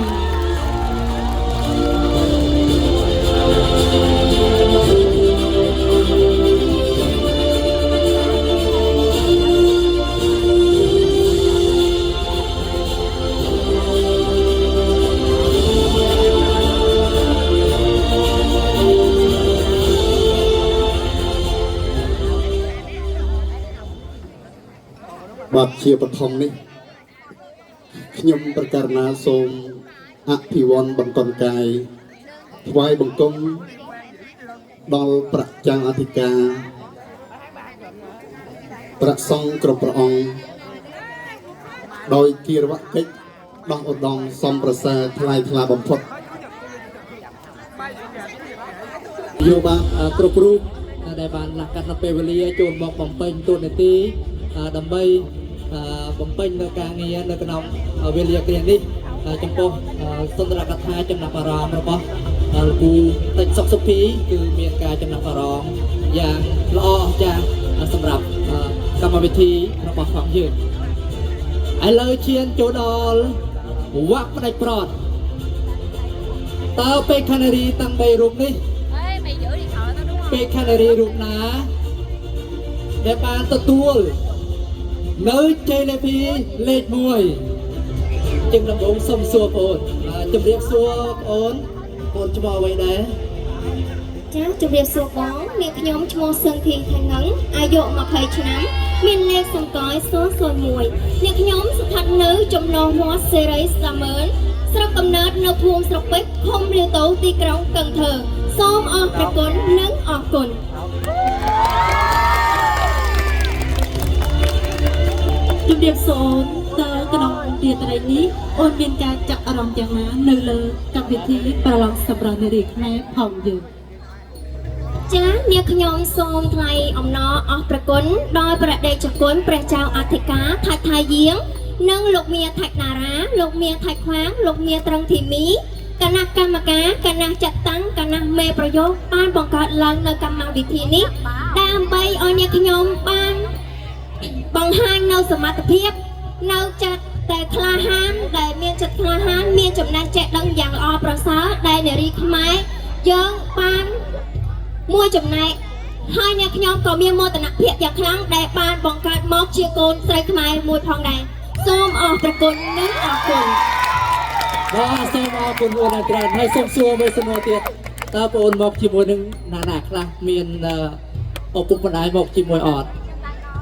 Speaker 7: បាទជាបឋមនេះខ្ញុំប្រកាសណាសូមអភិវន្ទបន្តកាយថ្វាយបង្គំដល់ព្រះចៅអធិការព្រះសង្ឃគ្រប់ព្រះអង្គដោយគិរវកិច្ចដោះឧត្តមសំប្រសើរថ្លៃថ្លាបំផុត
Speaker 1: យោបាទគ្រប់រូបដែលបានលះកាត់នៅពេលវេលាចូលមកបំពេញតួនាទីដើម្បីបំពេញនៅការងារនៅក្នុងវេលាគ្រានេះចំពោះសុន្ទរកថាចំណាប់អារម្មណ៍របស់លោកគ្រូតិចសុខសុភីគឺមានការចំណាប់អារម្មណ៍យ៉ាងល្អអស្ចារ្យសម្រាប់កម្មវិធីរបស់ផងយើងឥឡូវឈានចូលដល់វគ្គផ្ដាច់ប្រត់តើបេក្ខនារីទាំង3រូបនេះបេក្ខនារីរូបណាដែលបានទទួលនៅជ័យលាភីលេខ1ជាងដំបូងសូមសួរបងជំរាបសួរបងឈ្មោះអ្វីដែរ
Speaker 5: ចាជំរាបសួរបងនាងខ្ញុំឈ្មោះសឹងធីថៃងឹងអាយុ20ឆ្នាំមានលេខសម្គាល់001នាងខ្ញុំស្ថិតនៅចំណុះវត្តសេរីស្ដាមើលស្រុកកំណើតនៅភូមិស្រុកពេជ្រឃុំរាវតូទីក្រុងកឹងធើសូមអរព្រគុណនិងអរគុណជំរាបសួរតើក្នុងរាត្រីនេះអូនមានការចាក់អារម្មណ៍យ៉ាងណានៅលើកម្មវិធីប្រឡងសម្រាប់នារីខ្មែរផងយើងចានាងខ្ញុំសូមថ្លែងអំណរអរព្រគុណដល់ព្រះដេចគុណព្រះចៅអធិការថៃថៃយាងនិងលោកមាថៃតារាលោកមាថៃខ្វាងលោកមាត្រឹងធីមីគណៈកម្មការគណៈចាត់តាំងគណៈមេប្រយោគបានបង្កើតឡើងនៅកម្មវិធីនេះដើម្បីឲ្យនាងខ្ញុំបានបង្ហាញនៅសមត្ថភាពនៅចិត្តតែក្លាហានដែលមានចិត្តក្លាហានមានចំណេះចេះដឹងយ៉ាងល្អប្រសើរដែលនារីខ្មែរយើងបានមួយចំណែកហើយអ្នកខ្ញុំក៏មានមោទនភាពយ៉ាងខ្លាំងដែលបានបង្កើតមកជាកូនស្រីខ្មែរមួយផងដែរសូមអរព្រគុណនិងអរគុណ
Speaker 1: បាទសូមអរគុណមួយដល់ច្រើនហើយសូមសួរមួយសំណួរទៀតតើបងអូនមកជាមួយនឹងណាខ្លះមានឪពុកម្ដាយមកជាមួយអត់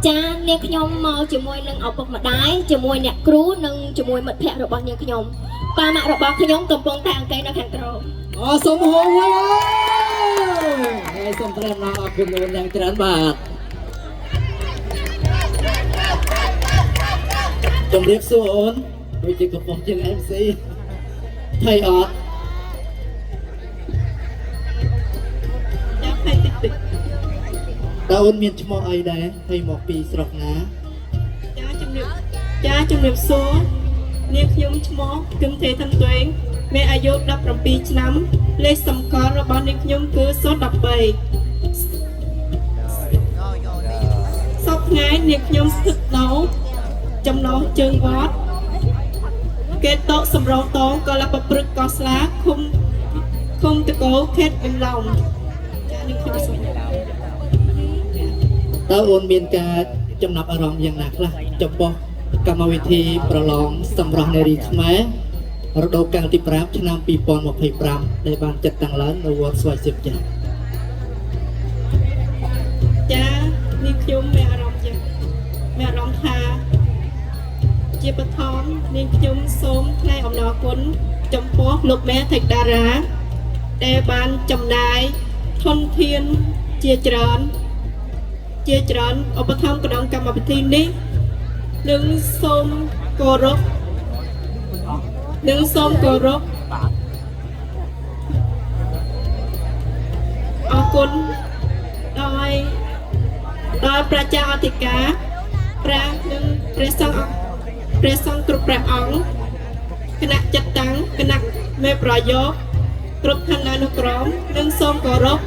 Speaker 5: ចានាងខ្ញុំមកជាមួយនឹងឪពុកម្ដាយជាមួយអ្នកគ្រូនិងជាមួយមិត្តភ័ក្តិរបស់នាងខ្ញុំប៉ាម៉ាក់របស់ខ្ញុំកំពុងតែអង្គុយនៅខាងក្រោម
Speaker 1: អូសូមហៅហើយសូមត្រេកអរគុណលោកយ៉ាងច្រើនបាទជំរាបសួរអូនដូចជាកំពុងជា MC ថៃអត់
Speaker 5: ចាំថៃតិច
Speaker 1: តើអូនមានឈ្មោះអីដែរហើយមកពីស្រុកណា
Speaker 5: ចាជំរាបសួរនាងខ្ញុំឈ្មោះគឹមទេថនទែងមានអាយុ17ឆ្នាំលេខសម្គាល់របស់នាងខ្ញុំគឺ013 ថ្ងៃនាងខ្ញុំស្ថិតនៅចំណងជើងវត្តគេតកសម្រងតងក៏លបព្រឹកក៏ស្លាឃុំតកោខេត្តបេឡុងចានាងខ្ញុំសូម
Speaker 1: តើអូនមានការចំណាប់អារម្មណ៍យ៉ាងណាខ្លះចំពោះកម្មវិធីប្រឡងសម្រស់នារីខ្មែររដូវកាលទី5ឆ្នាំ2025ដែលបានចាត់តាំងឡើងនៅវត្តស្វាយសៀបចា៎
Speaker 5: ចានាងខ្ញុំមានអារម្មណ៍យ៉ាងមានអារម្មណ៍ថាជាបឋមនាងខ្ញុំសូមថ្លែងអំណរគុណចំពោះលោកមេថេកតារាដែលបានចំណាយធនធានជាច្រើនឧបត្ថម្ភក្នុងកម្មវិធីនេះនិងសូមគោរពអរគុណដោយប្រជាអធិការព្រះនិងព្រះសង្ឃគ្រប់ព្រះអង្គគណៈចាត់តាំងគណៈមេប្រយោគគ្រប់ឋានានុក្រមនិងសូមគោរព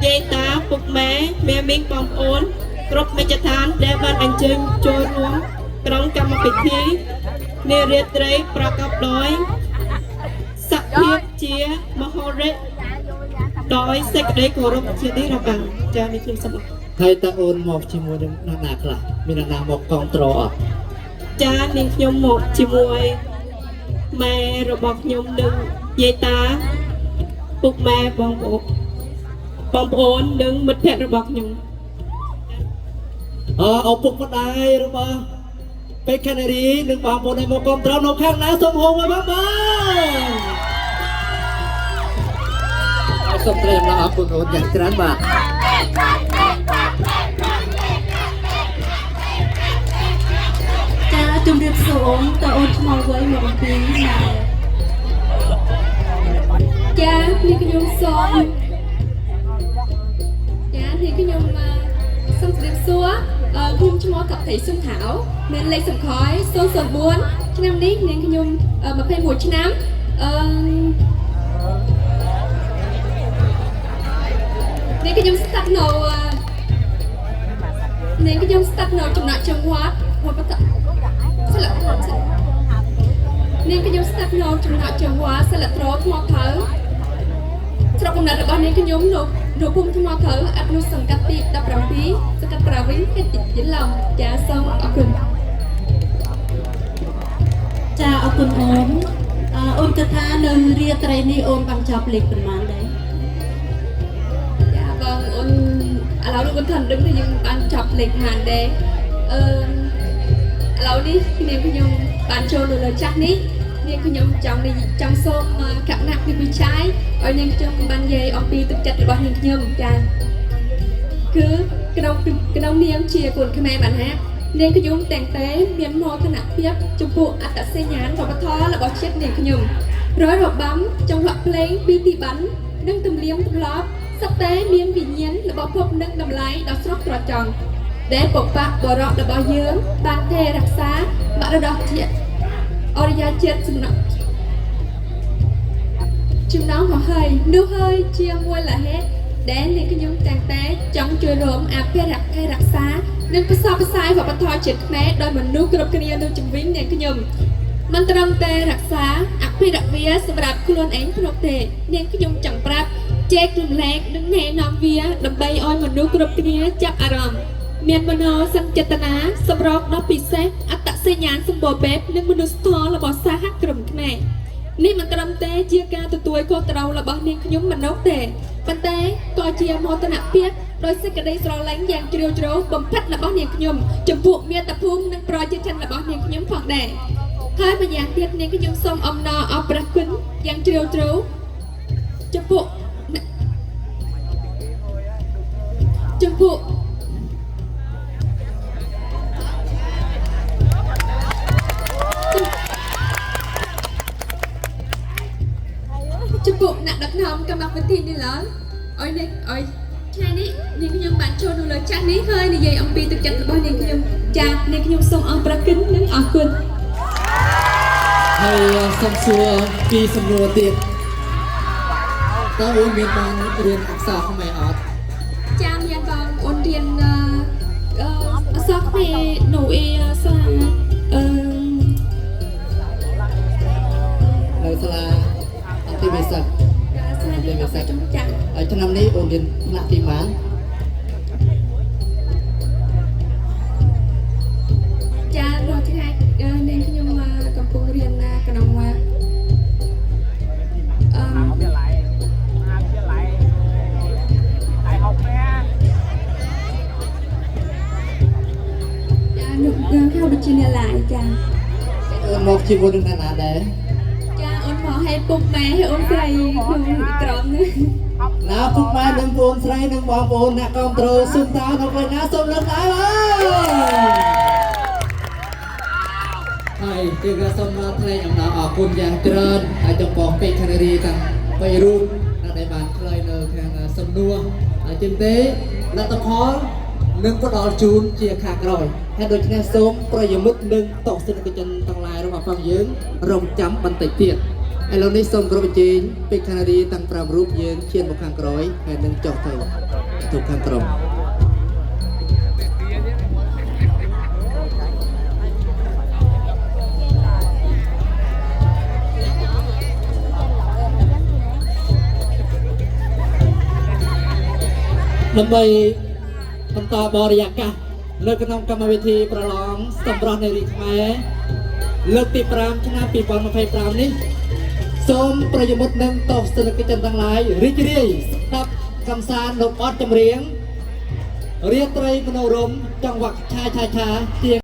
Speaker 5: យាយតាពុកម៉ែមេមីងបងប្អូនគ្រប់មេជ្ឈដ្ឋានដែលបានអញ្ជើញចូលរួមក្នុងកម្មវិធីនារាត្រីប្រកបដោយសភាពជាមហោរិកដោយសេចក្តីគោរពជាទីរាប់អានចា៎នេះខ្ញុំសូម
Speaker 1: ហើយតើអូនមកជាមួយនឹងអ្នកណាខ្លះមានអ្នកណាមកគាំទ្រអត់
Speaker 5: ចានាងខ្ញុំមកជាមួយម៉ែរបស់ខ្ញុំនិងយាយតាពុកម៉ែបងប្អូននិងមិត្តភ័ក្តិរបស់ខ្ញុំ
Speaker 1: ឪពុកម្ដាយរបស់ពេជ្រនារីនិងបងប្អូនដែលមកគាំទ្រនៅខាងណាសូមហៅមកបងសូមត្រេកអរអរគុណអូនយ៉ាងច្រើនបាទ
Speaker 5: ចាជំរាបសួរតើអូនឆ្មោះໄວមកអំពីណាចានេះខ្ញុំសូមជំរាបសួរខ្ញុំឈ្មោះកប្តីសុំថៅមានលេខសំខយ004ឆ្នាំនេះនាងខ្ញុំ21ឆ្នាំនាងខ្ញុំស្ថិតនៅចំណុចចង្វាត់សិលនាងខ្ញុំស្ថិតនៅចំណុចចង្វាត់សិលត្រថ្មថៅស្រុកកំណើតរបស់នាងខ្ញុំនៅភូមិថ្មថៅអនុសង្កាត់ទី17សង្កាត់ប្រាវិញខេត្តយេឡុងចាសូមអរគុណចាអរគុណអូនគិតថានៅរាត្រីនេះអូនបានចប់លេខប៉ុន្មានដែរចាបងអូនឥឡូវនេះអូនថាដឹងថាយើងបានចប់លេខប៉ុន្មានដែរឥឡូវនេះនាងខ្ញុំបានចូលនៅលើចាស់នេះនាងខ្ញុំចង់សូមគណៈពីវិជ័យឲ្យនាងខ្ញុំបាននិយាយអំពីទឹកចិត្តរបស់នាងខ្ញុំចាគឺក្នុងនាងជាកូនខ្មែរបានហានាងខ្ញុំតែងតែមានមោទនភាពចំពោះអត្តសញ្ញាណវប្បធម៌របស់ជាតិនាងខ្ញុំរបាំចង្វាក់ភ្លេងពីទីបាននិងទំនៀមទម្លាប់សត្វតែមានវិញ្ញាណរបស់ភពនិងតម្លៃដ៏ស្រស់ត្រចង់ដែលពពកបរោះរបស់យើងបានថែរក្សាមរតកជាតិអរិយាជាតិចំណងមកហើយនោះហើយជាមួយលហេតុដែលនាងខ្ញុំតែងតែចង់ជួយរួមអភិរក្សថែរក្សានិងផ្សព្វផ្សាយវប្បធម៌ជាតិខ្មែរដោយមនុស្សគ្រប់គ្នានៅជំនាញនាងខ្ញុំមិនត្រឹមតែរក្សាអភិរក្សវាសម្រាប់ខ្លួនឯងប៉ុណ្ណោះទេនាងខ្ញុំចង់ប្រាប់ចែករំលែកនិងណែនាំវាដើម្បីឲ្យមនុស្សគ្រប់គ្នាចាប់អារម្មណ៍មានមโนសញ្ចេតនាសម្របដ៏ពិសេសអត្តសញ្ញាណសម្បូរបែបនិងមនុស្សធម៌របស់សហគមន៍ខ្មែរនេះមិនត្រឹមតែជាការទទួលខុសត្រូវរបស់នាងខ្ញុំប៉ុណ្ណោះទេប៉ុន្តែក៏ជាមោទនភាពដោយសេចក្តីស្រឡាញ់យ៉ាងជ្រាលជ្រៅបំផិតរបស់នាងខ្ញុំចំពោះមាតុភូមិនិងប្រជាជនរបស់នាងខ្ញុំផងដែរហើយម្យ៉ាងទៀតនាងខ្ញុំសូមអំណរអរព្រះគុណយ៉ាងជ្រាលជ្រៅចំពោះចំពោះអ្នកដឹកនាំកម្មវិធីនេះឡើងឲ្យថ្ងៃនេះនាងខ្ញុំបានចូលនៅលើចាស់នេះហើយនិយាយអំពីទឹកចិត្តរបស់នាងខ្ញុំចាស់នាងខ្ញុំសូមអរព្រគុណនិងអរគុណ
Speaker 1: ហើយសូមសួរពីសំណួរទៀតតើអូនមានបានរៀនអក្សរខ្មែរអត់
Speaker 5: ចាមានបងអូនរៀន sắc thì nổi sa
Speaker 1: Nơi xa Anti về sạc Anti về sạc Ở trong năm nay ổn định nạ tìm án
Speaker 5: cha rồi thế này nên nhưng mà cầm cung riêng cái đồng màเข้าไปจีนหลายจ้า
Speaker 1: Một chi vô đừng nạ để
Speaker 5: จ้าอ้นหมอให้ปุ๊บแม่ให้อ้นใส่ดูกรอบนึง
Speaker 1: Nào phút mai đừng buồn sấy đừng bỏ buồn nạ con trừ xung ta nó quay ná xung lên lại ơi Hãy subscribe cho kênh Ghiền Mì Gõ để không bỏ lỡ những video hấp dẫn ដើម្បីបន្តបរិយាកាសនៅក្នុងកម្មវិធីប្រឡងសម្រស់នារីខ្មែរលើកទី5ឆ្នាំ2025នេះសូមប្រិយមិត្តនិងទស្សនិកជនទាំងឡាយរីករាយស្ដាប់កំសាន្តនៅបទចម្រៀងរាត្រីមនោរម្យចង្វាក់ឆាជាង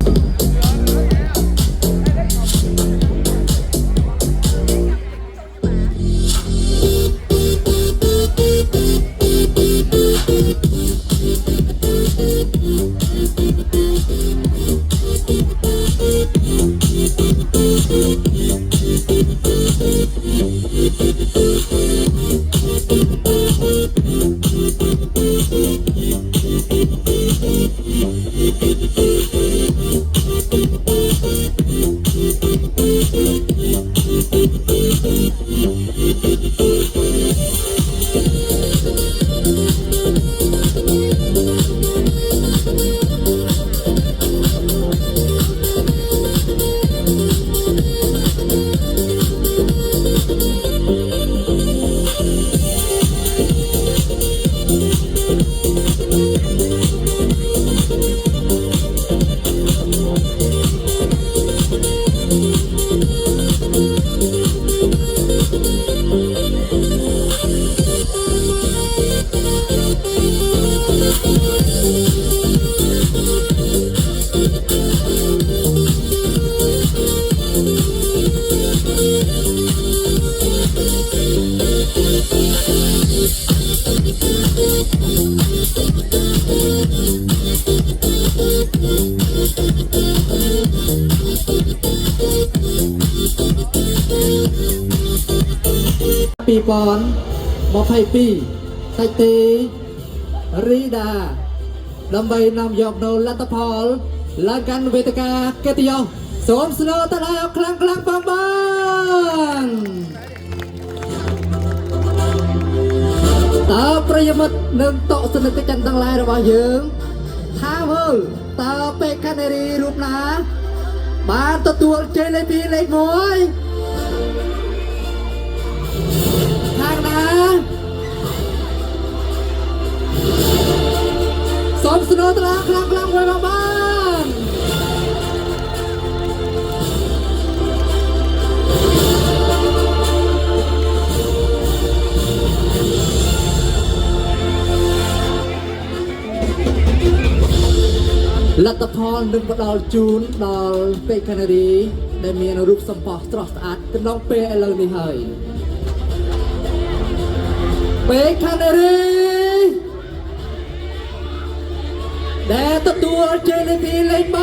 Speaker 1: 2022 សាច់ទេរីដាដើម្បីនាំយកនៅលទ្ធផលឡើងកាន់វេទិកាកិត្តិយសសូមស្នើទៅដល់ខ្លាំងបងតើប្រិយមិត្តនិងតោសនិកជនទាំងឡាយរបស់យើងថាមើលតើពេកានេរីរូបណាបានទទួលជ័យលេខ2លេខ1ខាងណាសូមស្នើទៅដល់ខ្លាំងមួយបងលទ្ធផលនឹងផ្ដល់ជូនដល់ពេកានេរីដែលមានរូបសម្ផស្សស្រស់ស្អាតក្នុងពេលឥឡូវនេះហើយពេកានេរីដែលទទួលជ័យលេខ2លេខ3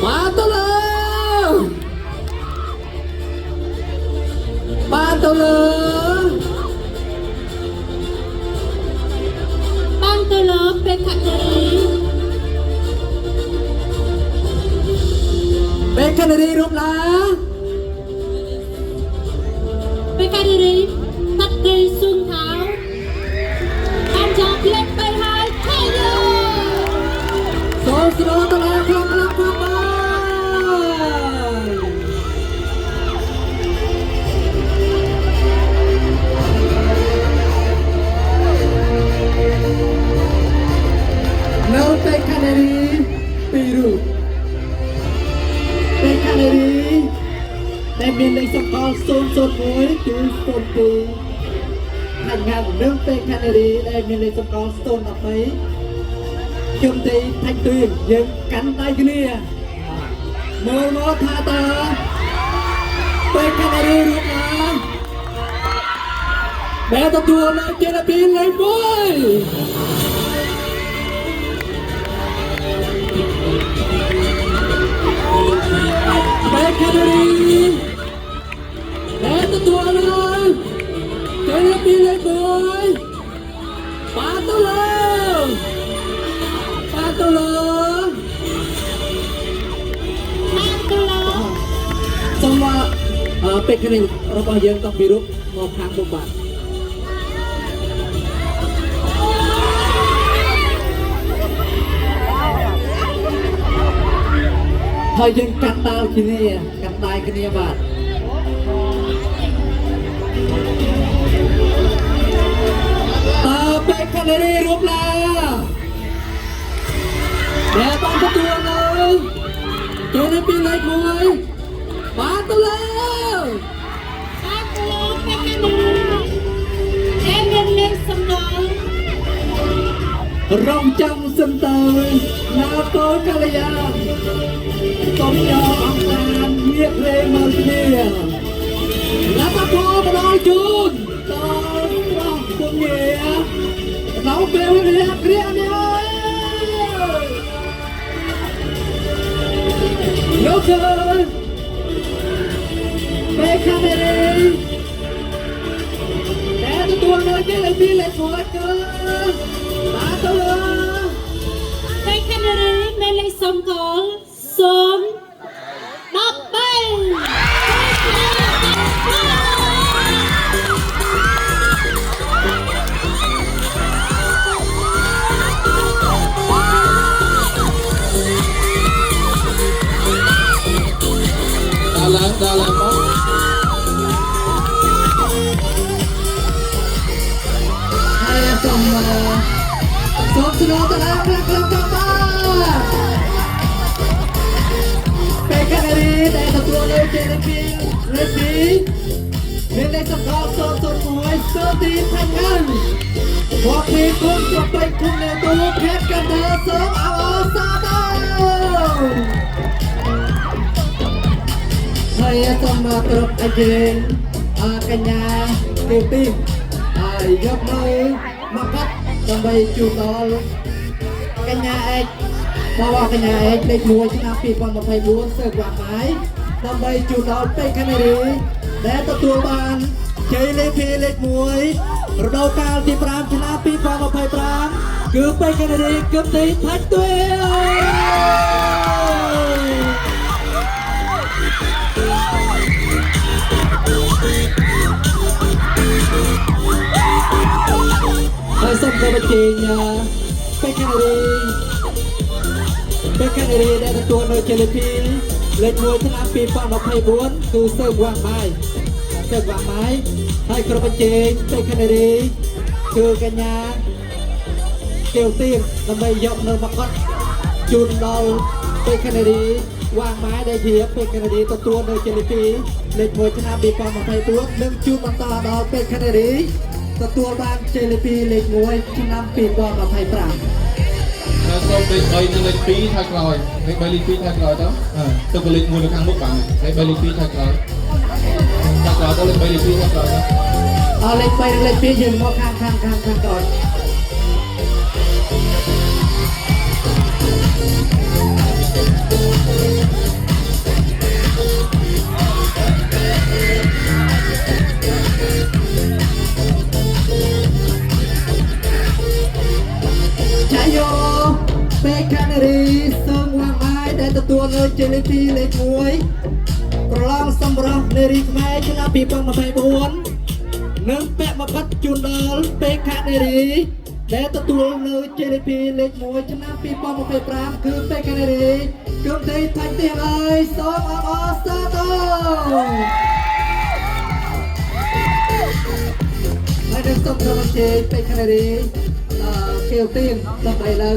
Speaker 1: បានទៅលើបានទៅលើពេកានេរីរូបណាពេកានេរីตัดត្រីស៊ុងថៅបានចាប់លេខ3ហើយថៃយោ ស្នូតឡាខ្លាំងខ្លាំងខ្លាំងនៅពេលខាងនេះពីរូបពេលខាងនេះតែមានលេខសម្គាល់001គឺ02ហើយងាត់នៅពេលខាងនេះដែលមានលេខសម្គាល់013ជុំទីថាច់ទួយយើងកាន់ដៃគ្នាមើលមកថាតើពេលខាងនេះរូបណាដែលទទួលនៅជ័យពីលេខ1បែកខាងនេះដែលទទួលនៅជ័យពីលេខ1ប៉ាតូឡូសូមពេលខាងនេះរបស់យើងต้องពីរូបមកខាងមុខបាទហើយយើងកាត់ដាល់គ្នាកាត់ដៃគ្នាបាទពេលខាងនេះរូបឡាដែលបានទទួលនៅជ័យពីលេខ1បាតូឡូពេលខាងនេះមានលេខសំដងរងចាំសិនទៅណាកូនកល្យាណកុំយកអង្គការៀកលេមើលគ្នាណាតពោបដល់ជូនដល់ប្រោះគុំញាដល់ពេលវេលាគ្រានេះលោកជើពេលខាងនេះតែទទួលនៅជ័យពីលេខ1គឺបាតូឡូពេលខាងនេះមានលេខសម្គាល់ដល់មកហើយសូមស្នូតឡាខ្លាំងខ្លាំងខ្លាំងពេលខាងនេះដែលទទួលនៅជ័យពីលេខ2មានលេខសម្គាល់001សូទីថាញ៉ាំមកពីគុំប្របីគុំនៅទូភេទកណ្ដាលសូមអោសាទរហើយសូមគ្រប់អញ្ជើញកញ្ញាទីពីហើយយកនៅមកកាត់ដើម្បីជួបដល់កញ្ញាឯករបស់កញ្ញាឯកលេខ1ឆ្នាំ2024សើវ៉ាម៉ៃដើម្បីជួបដល់ពេលខាងនេះដែលទទួលបានជ័យលេខលេខ1រដូវកាលទី5ឆ្នាំ2025គឺពេលខាងនេះគឹមទីថាច់ទួយហើយសូមគោរពជេងពេលខាងនេះដែលទទួលនៅជ័យពីលេខ1ឆ្នាំ2024គឺសើវ៉ាម៉ៃហើយគ្រប់ជេងពេលខាងនេះគឺកញ្ញាទៀវទៀងដើម្បីយកនៅមកកត់ជូនដល់ពេលខាងនេះវ៉ាម៉ៃដែលជាពេលខាងនេះទទួលនៅជ័យពីលេខ1ឆ្នាំ2024និងជូនបន្តដល់ពេលខាងនេះទទួលបានជ័យពីលេខ1ឆ្នាំ2025សូមលេខ3និងលេខ2ថយក្រោយលេខ3លេខ2ថយក្រោយទៅទៅលេខ1នៅខាងមុខបាទលេខ3លេខ2ថយក្រោយទៅលេខ3លេខ2ថយក្រោយទៅលេខ3និងលេខ2យើងមកខាងក្រោយចាយោពេលខាងនេះសូមវ៉ាម៉ៃដែលទទួលនៅជ័យពីលេខ1ប្រឡងសម្រាប់នារីខ្មែរឆ្នាំ2024នឹងពាក់មកកាត់ជូនដល់ពេលខាងនេះ ដែលទទួលនៅជ័យលាភីលេខ1ឆ្នាំ2025គឺពេកាណារីក្រុមទីថាច់ទៀងអើយសូមអបអរសាទរហើយនឹងសូមក្រុមជ័យពេកាណារីគៀវទៀងដើម្បីឡើង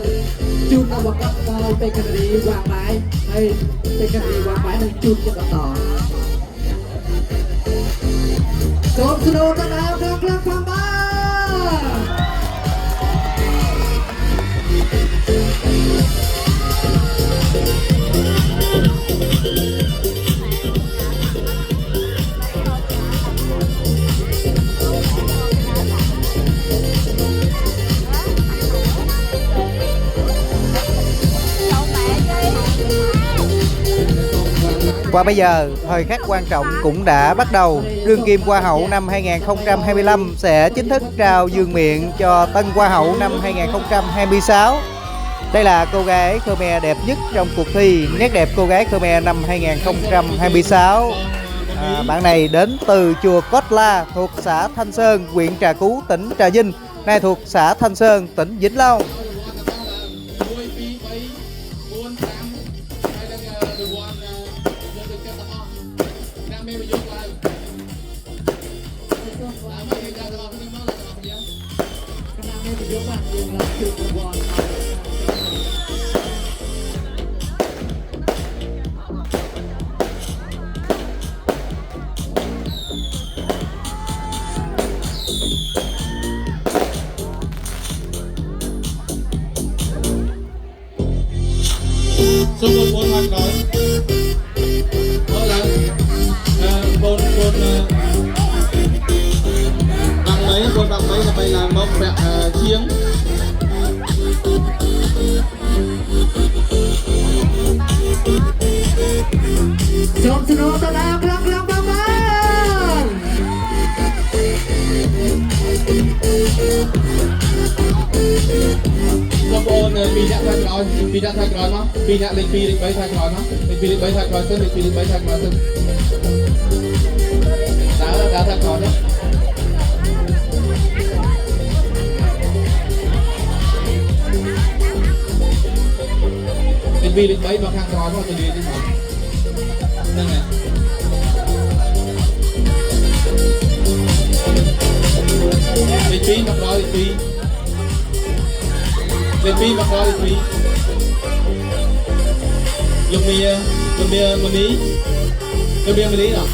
Speaker 1: ជូនអវកាសដល់ពេកាណារីវ៉ាបាយហើយពេកាណារីវ៉ាបាយនឹងជូនជាបន្តសូមស្នូទៅដល់ខ្លាំងផងបាទ
Speaker 2: Và bây giờ, thời khắc quan trọng cũng đã bắt đầu. Đương kim Hoa hậu năm 2025 sẽ chính thức trao vương miện cho tân Hoa hậu năm 2026. Đây là cô gái Khmer đẹp nhất trong cuộc thi Nét đẹp cô gái Khmer năm 2026. Bạn này đến từ chùa Cốt La thuộc xã Thanh Sơn, huyện Trà Cú, tỉnh Trà Vinh, nay thuộc xã Thanh Sơn, tỉnh Vĩnh Long.
Speaker 3: Số 4 hoàn rồi. Đó là 4 bằng mấy là mày làm mốc vẹn chiếng.
Speaker 1: Chọn sự nỗ lực lắm bằng bạn.
Speaker 3: Con vì đã thay rồi nó, vì đã lên phi định bấy thay rồi nó, lên phi định bấy thay rồi sơn, lên phi định bấy thay rồi sơn. Đã thay rồi đó. Lên phi định bấy bằng thang rồi nó từ đi đi mà. Nên này. Lên phi bằng rồi lên phi. Lên phi bằng rồi lên phi. Lùm bia mình đi. Lùm bia mình đi nào.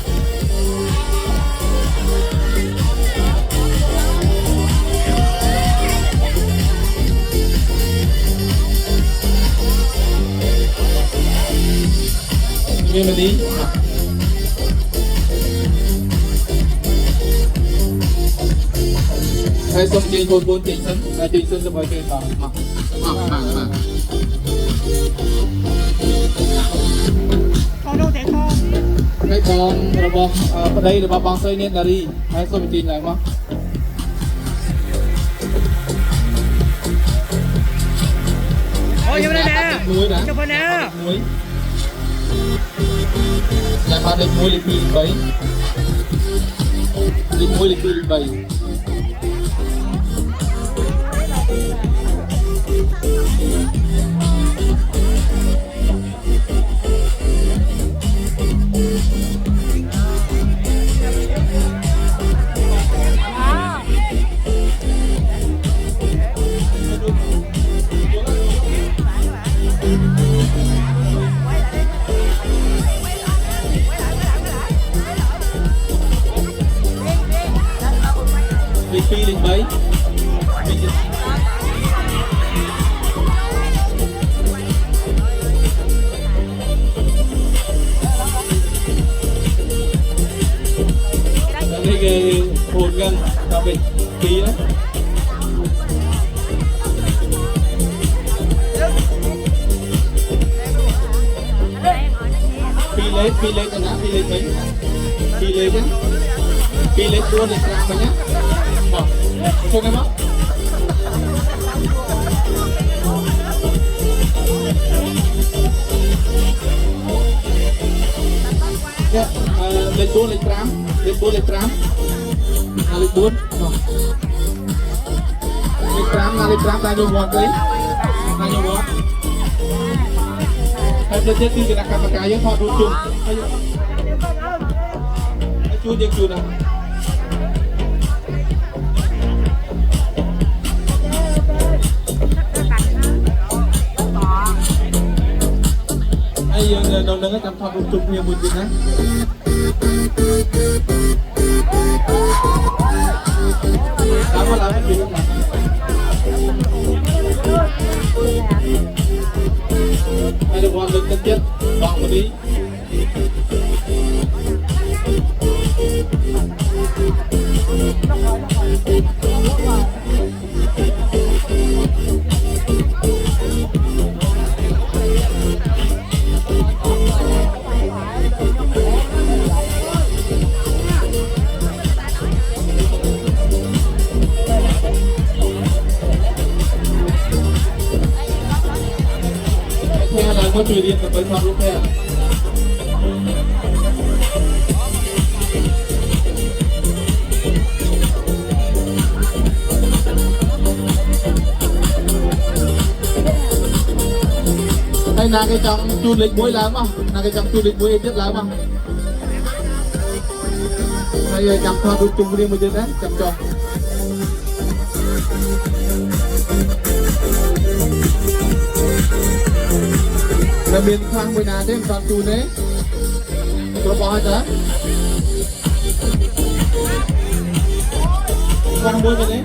Speaker 3: Lùm bia mình đi. Hãy xong trên con 4 chỉnh sân cho mọi người vào mặc cái con robot ở đây là bằng xây nên là đi hãy xong tin lại mà
Speaker 2: Ôi vô đây nè,
Speaker 3: muối đã
Speaker 2: chụp hình nè,
Speaker 3: muối lại phát lên muối lên phi bấy lên muối lên phi bấy lên phi lên bấy đây cái hồn gần đặc biệt ký đấy phi lên tao phi lên mấy phi lên nhá phi lên luôn để làm mà nhá không em á lên 4 lên 5 lên 4 lên 5 lên 4 lên 5 นาฬิกาได้ยกวันเลยได้ยกวันแต่ประเทศที่จะกรรมการยังทอดดูจุดจุดยังจุดนะไอ้ยังโดนเรื่องจำทอดดูจุดยังบุญจริงนะตามเวลาไม่ถึงให้ทุกคนเล่นกันเจ็ดลองมาดีก็ช่วยเรียนกับไปทำลูกแพทย์ให้นางไอ้จังจูนเล็กมวยแล้วมั้งนางไอ้จังจูนเล็กมวยเจ็ดแล้วมั้งให้ไอ้จังทอดดูจุ่มเรียนมาเจอนะจังจองเราเป็นทางไปนาเด้งตอนจูนเนี่ยตัวบอลจ้ะวางบนไปเลย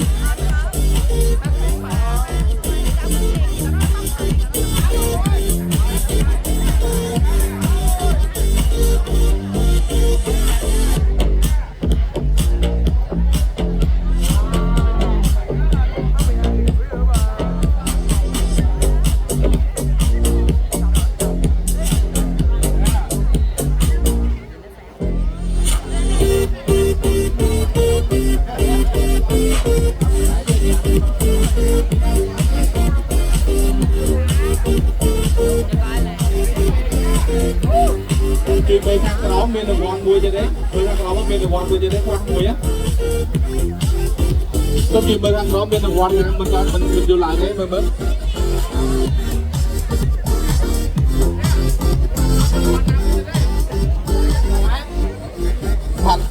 Speaker 3: คือไปทางกระร้องเมนวอนมวยจะได้ไปทางกระร้องเมนวอนมวยจะได้ควักมวยอ่ะต้องกินไปทางกระร้องเมนวอนมันอยู่หลายเลยมัน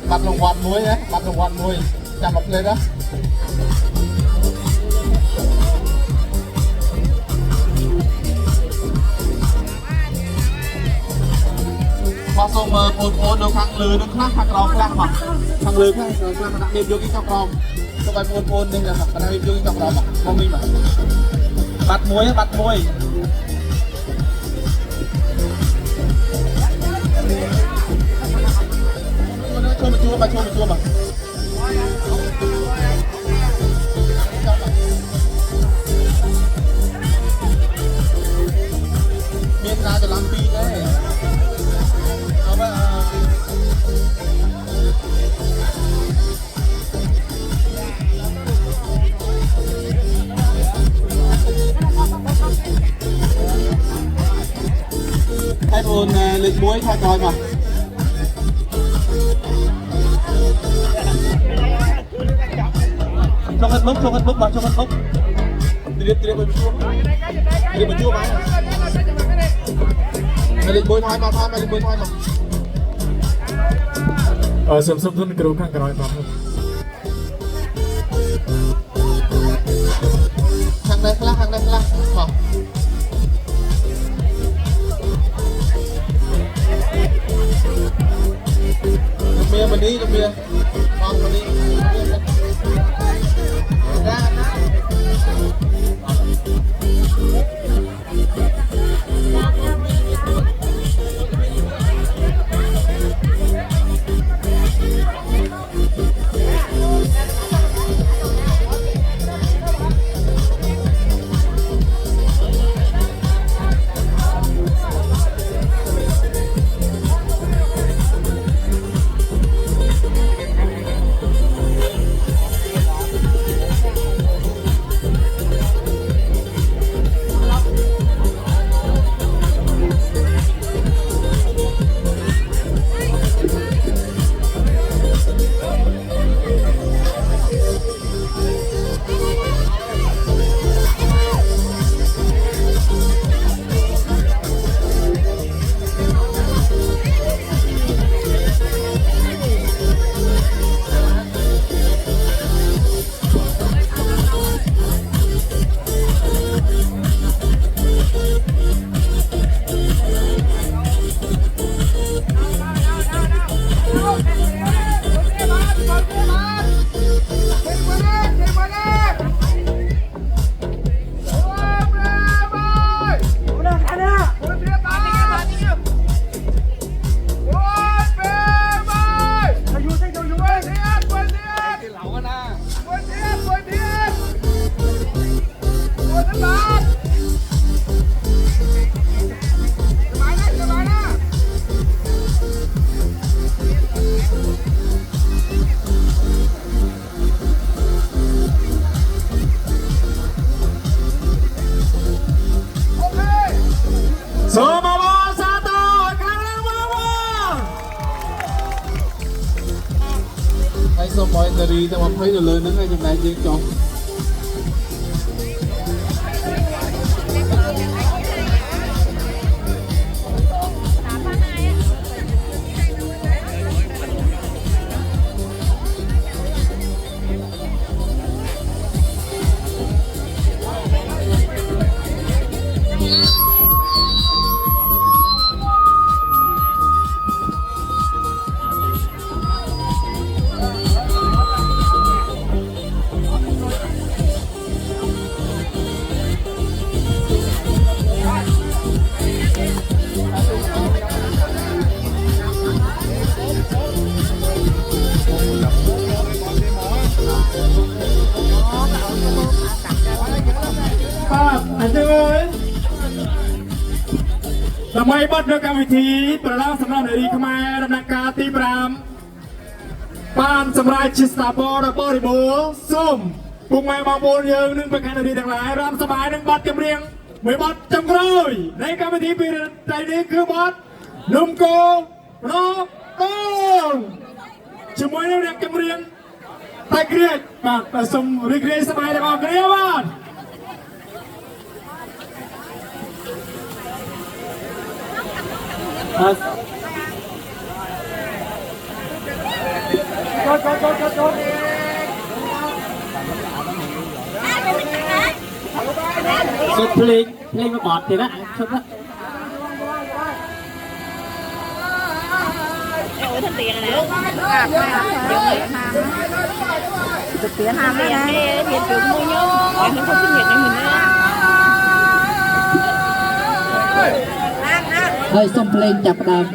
Speaker 3: บัตรรางวัลมวยนะบัตรรางวัลมวยจำแบบเลยนะพอส่งมาโอนดูข้างลือดูข้างกรองข้างมาข้างลือข้างมันนักเรียนโยกิข้างกรองก็ไปโอนนึงนะครับมันนักเรียนโยกิข้างกรองมองมีมั้ยบัตรมวยช่วยมาเมียนนาจะลำปีได้เอาไปให้โอนเล็กบ้วยทายจอยมาcho hết bốc vào cho hết bốc đi bên chua mà mày lên bôi thôi mà mày lên bôi thôi mà sớm thun cái đồ khang cái nói mà hàng đây mà bia mình đi bia con mình đi
Speaker 7: តែ20នៅលើហ្នឹងហើយចំណែកយើងចុះ
Speaker 3: ដើម្បីបត់នៅកម្មវិធីប្រឡងសម្រាប់នារីខ្មែរដំណាក់កាលទី5បានសម្រាប់ជាស្ថាប័នរបស់បរិបូរសូមពុកម៉ែបងប្អូនយើងនិងប្រកាសនារីទាំងឡាយរំសប្បាយនឹងបទចម្រៀងមួយបទចុងក្រោយនៃកម្មវិធីពីថ្ងៃនេះគឺបទនំកោរកកូនជាមួយនឹងអ្នកចម្រៀងតែក្រៀតបាទសូមរីករាយសប្បាយទាំងអស់គ្នាបាទ
Speaker 1: Sốt lên một bọt thì đó, sốt đó.
Speaker 8: Thật tiền này. Thật tiền ham này nghe thiệt được mua nhớ. Em không xin việc cho mình nữa.
Speaker 1: Hơi sốt lên chặt đàm.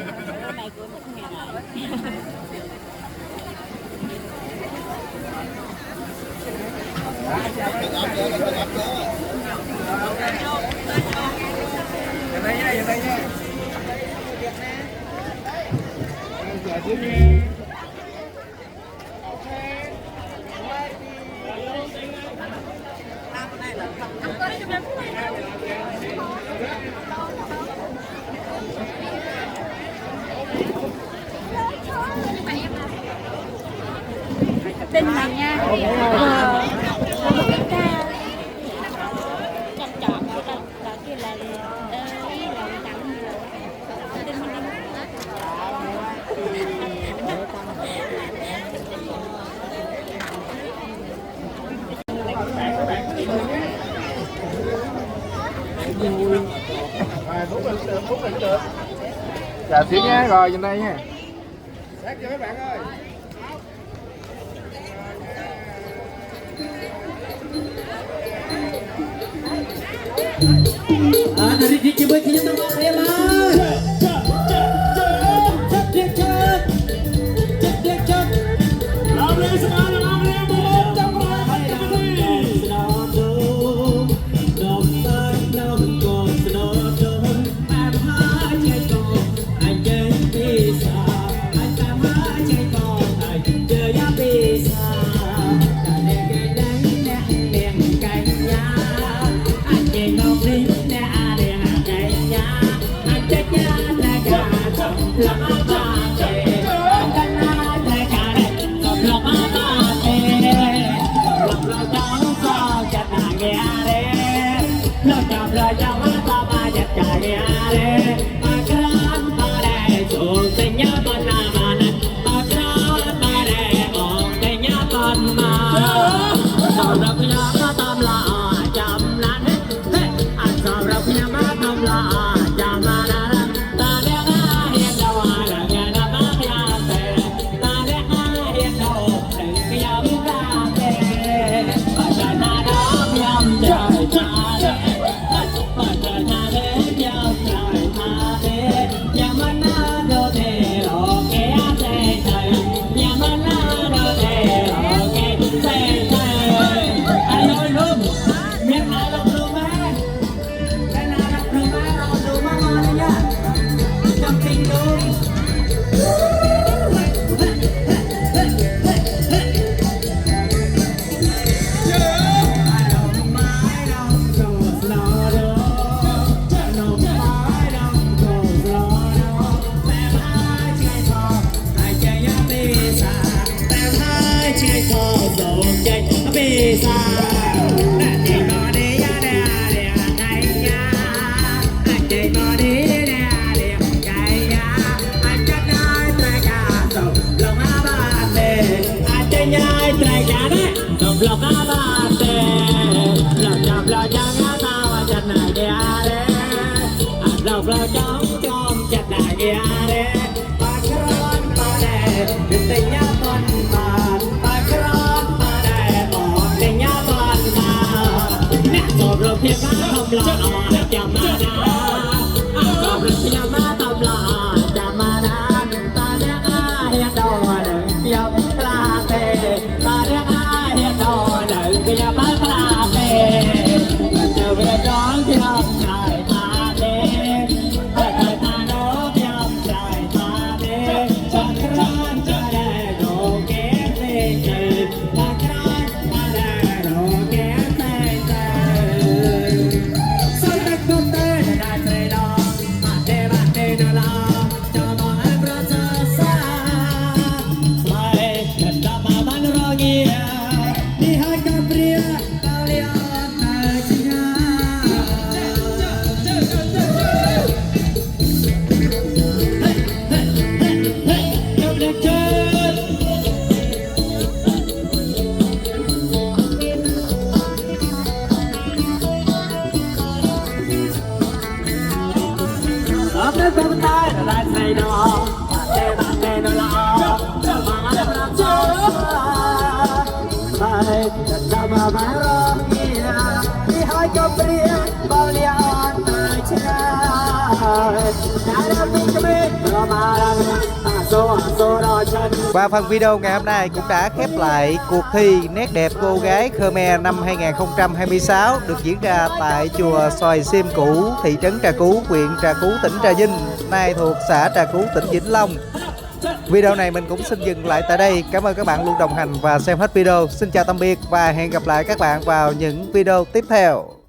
Speaker 8: Tin bạn nha.
Speaker 3: Dạ xíu nha, rồi trên đây nha. Sát cho mấy bạn ơi.
Speaker 1: Dari Diki Boy kita tembak dia mas. Cek.
Speaker 3: Làm đi sekarang, làm đi một trong hai
Speaker 1: Hãy subscribe cho kênh Ghiền Mì Gõ để không bỏ lỡ
Speaker 3: chơi bì xa chơi bò đi ya đè đè cây ya chơi bò đi đè đè cây ya anh chắc nói trai cả sầu lòng á ba tê anh chơi nhai trai cả đấy sầu lòng á ba tê lòng chọc lo chẳng á tao chân này đè đè anh lòng lo chống trong chân này đè đè ba kron ba đè đừng tình nhá con mà ba kron ba đè bỏ tình nhá con mà nè sầu lòng thiên má không lo chậm mà đà sầu lòng thiên má không lo chậm mà đà ta đen ai hiện đồ đừng dòng la tê ta đen ai hiện đồ đừng dòng la tê trở về đón dòng trời ta đê thời ta đón dòng trời ta đê ta kran ta đê đồ kém lên trời ta kran ta đê đồ kém lên trời sao ta không tê đã tê đó bạn đê nó lo cho mọi người ra xa mày thật ra mà bán rô nghia đi hai cà pria tao liao nơi chi nha Come được chơi Love the good time that I say no bạn đê nó lo cho mọi người ra xa mày thật ra mà bán rô nghia đi hai cà pria tao liao nơi chi nha
Speaker 2: Và phần video ngày hôm nay cũng đã khép lại cuộc thi nét đẹp cô gái Khmer năm 2026 được diễn ra tại chùa Xoài Sim Cũ, thị trấn Trà Cú, huyện Trà Cú, tỉnh Trà Vinh, nay thuộc xã Trà Cú, tỉnh Vĩnh Long. Video này mình cũng xin dừng lại tại đây. Cảm ơn các bạn luôn đồng hành và xem hết video. Xin chào tạm biệt và hẹn gặp lại các bạn vào những video tiếp theo.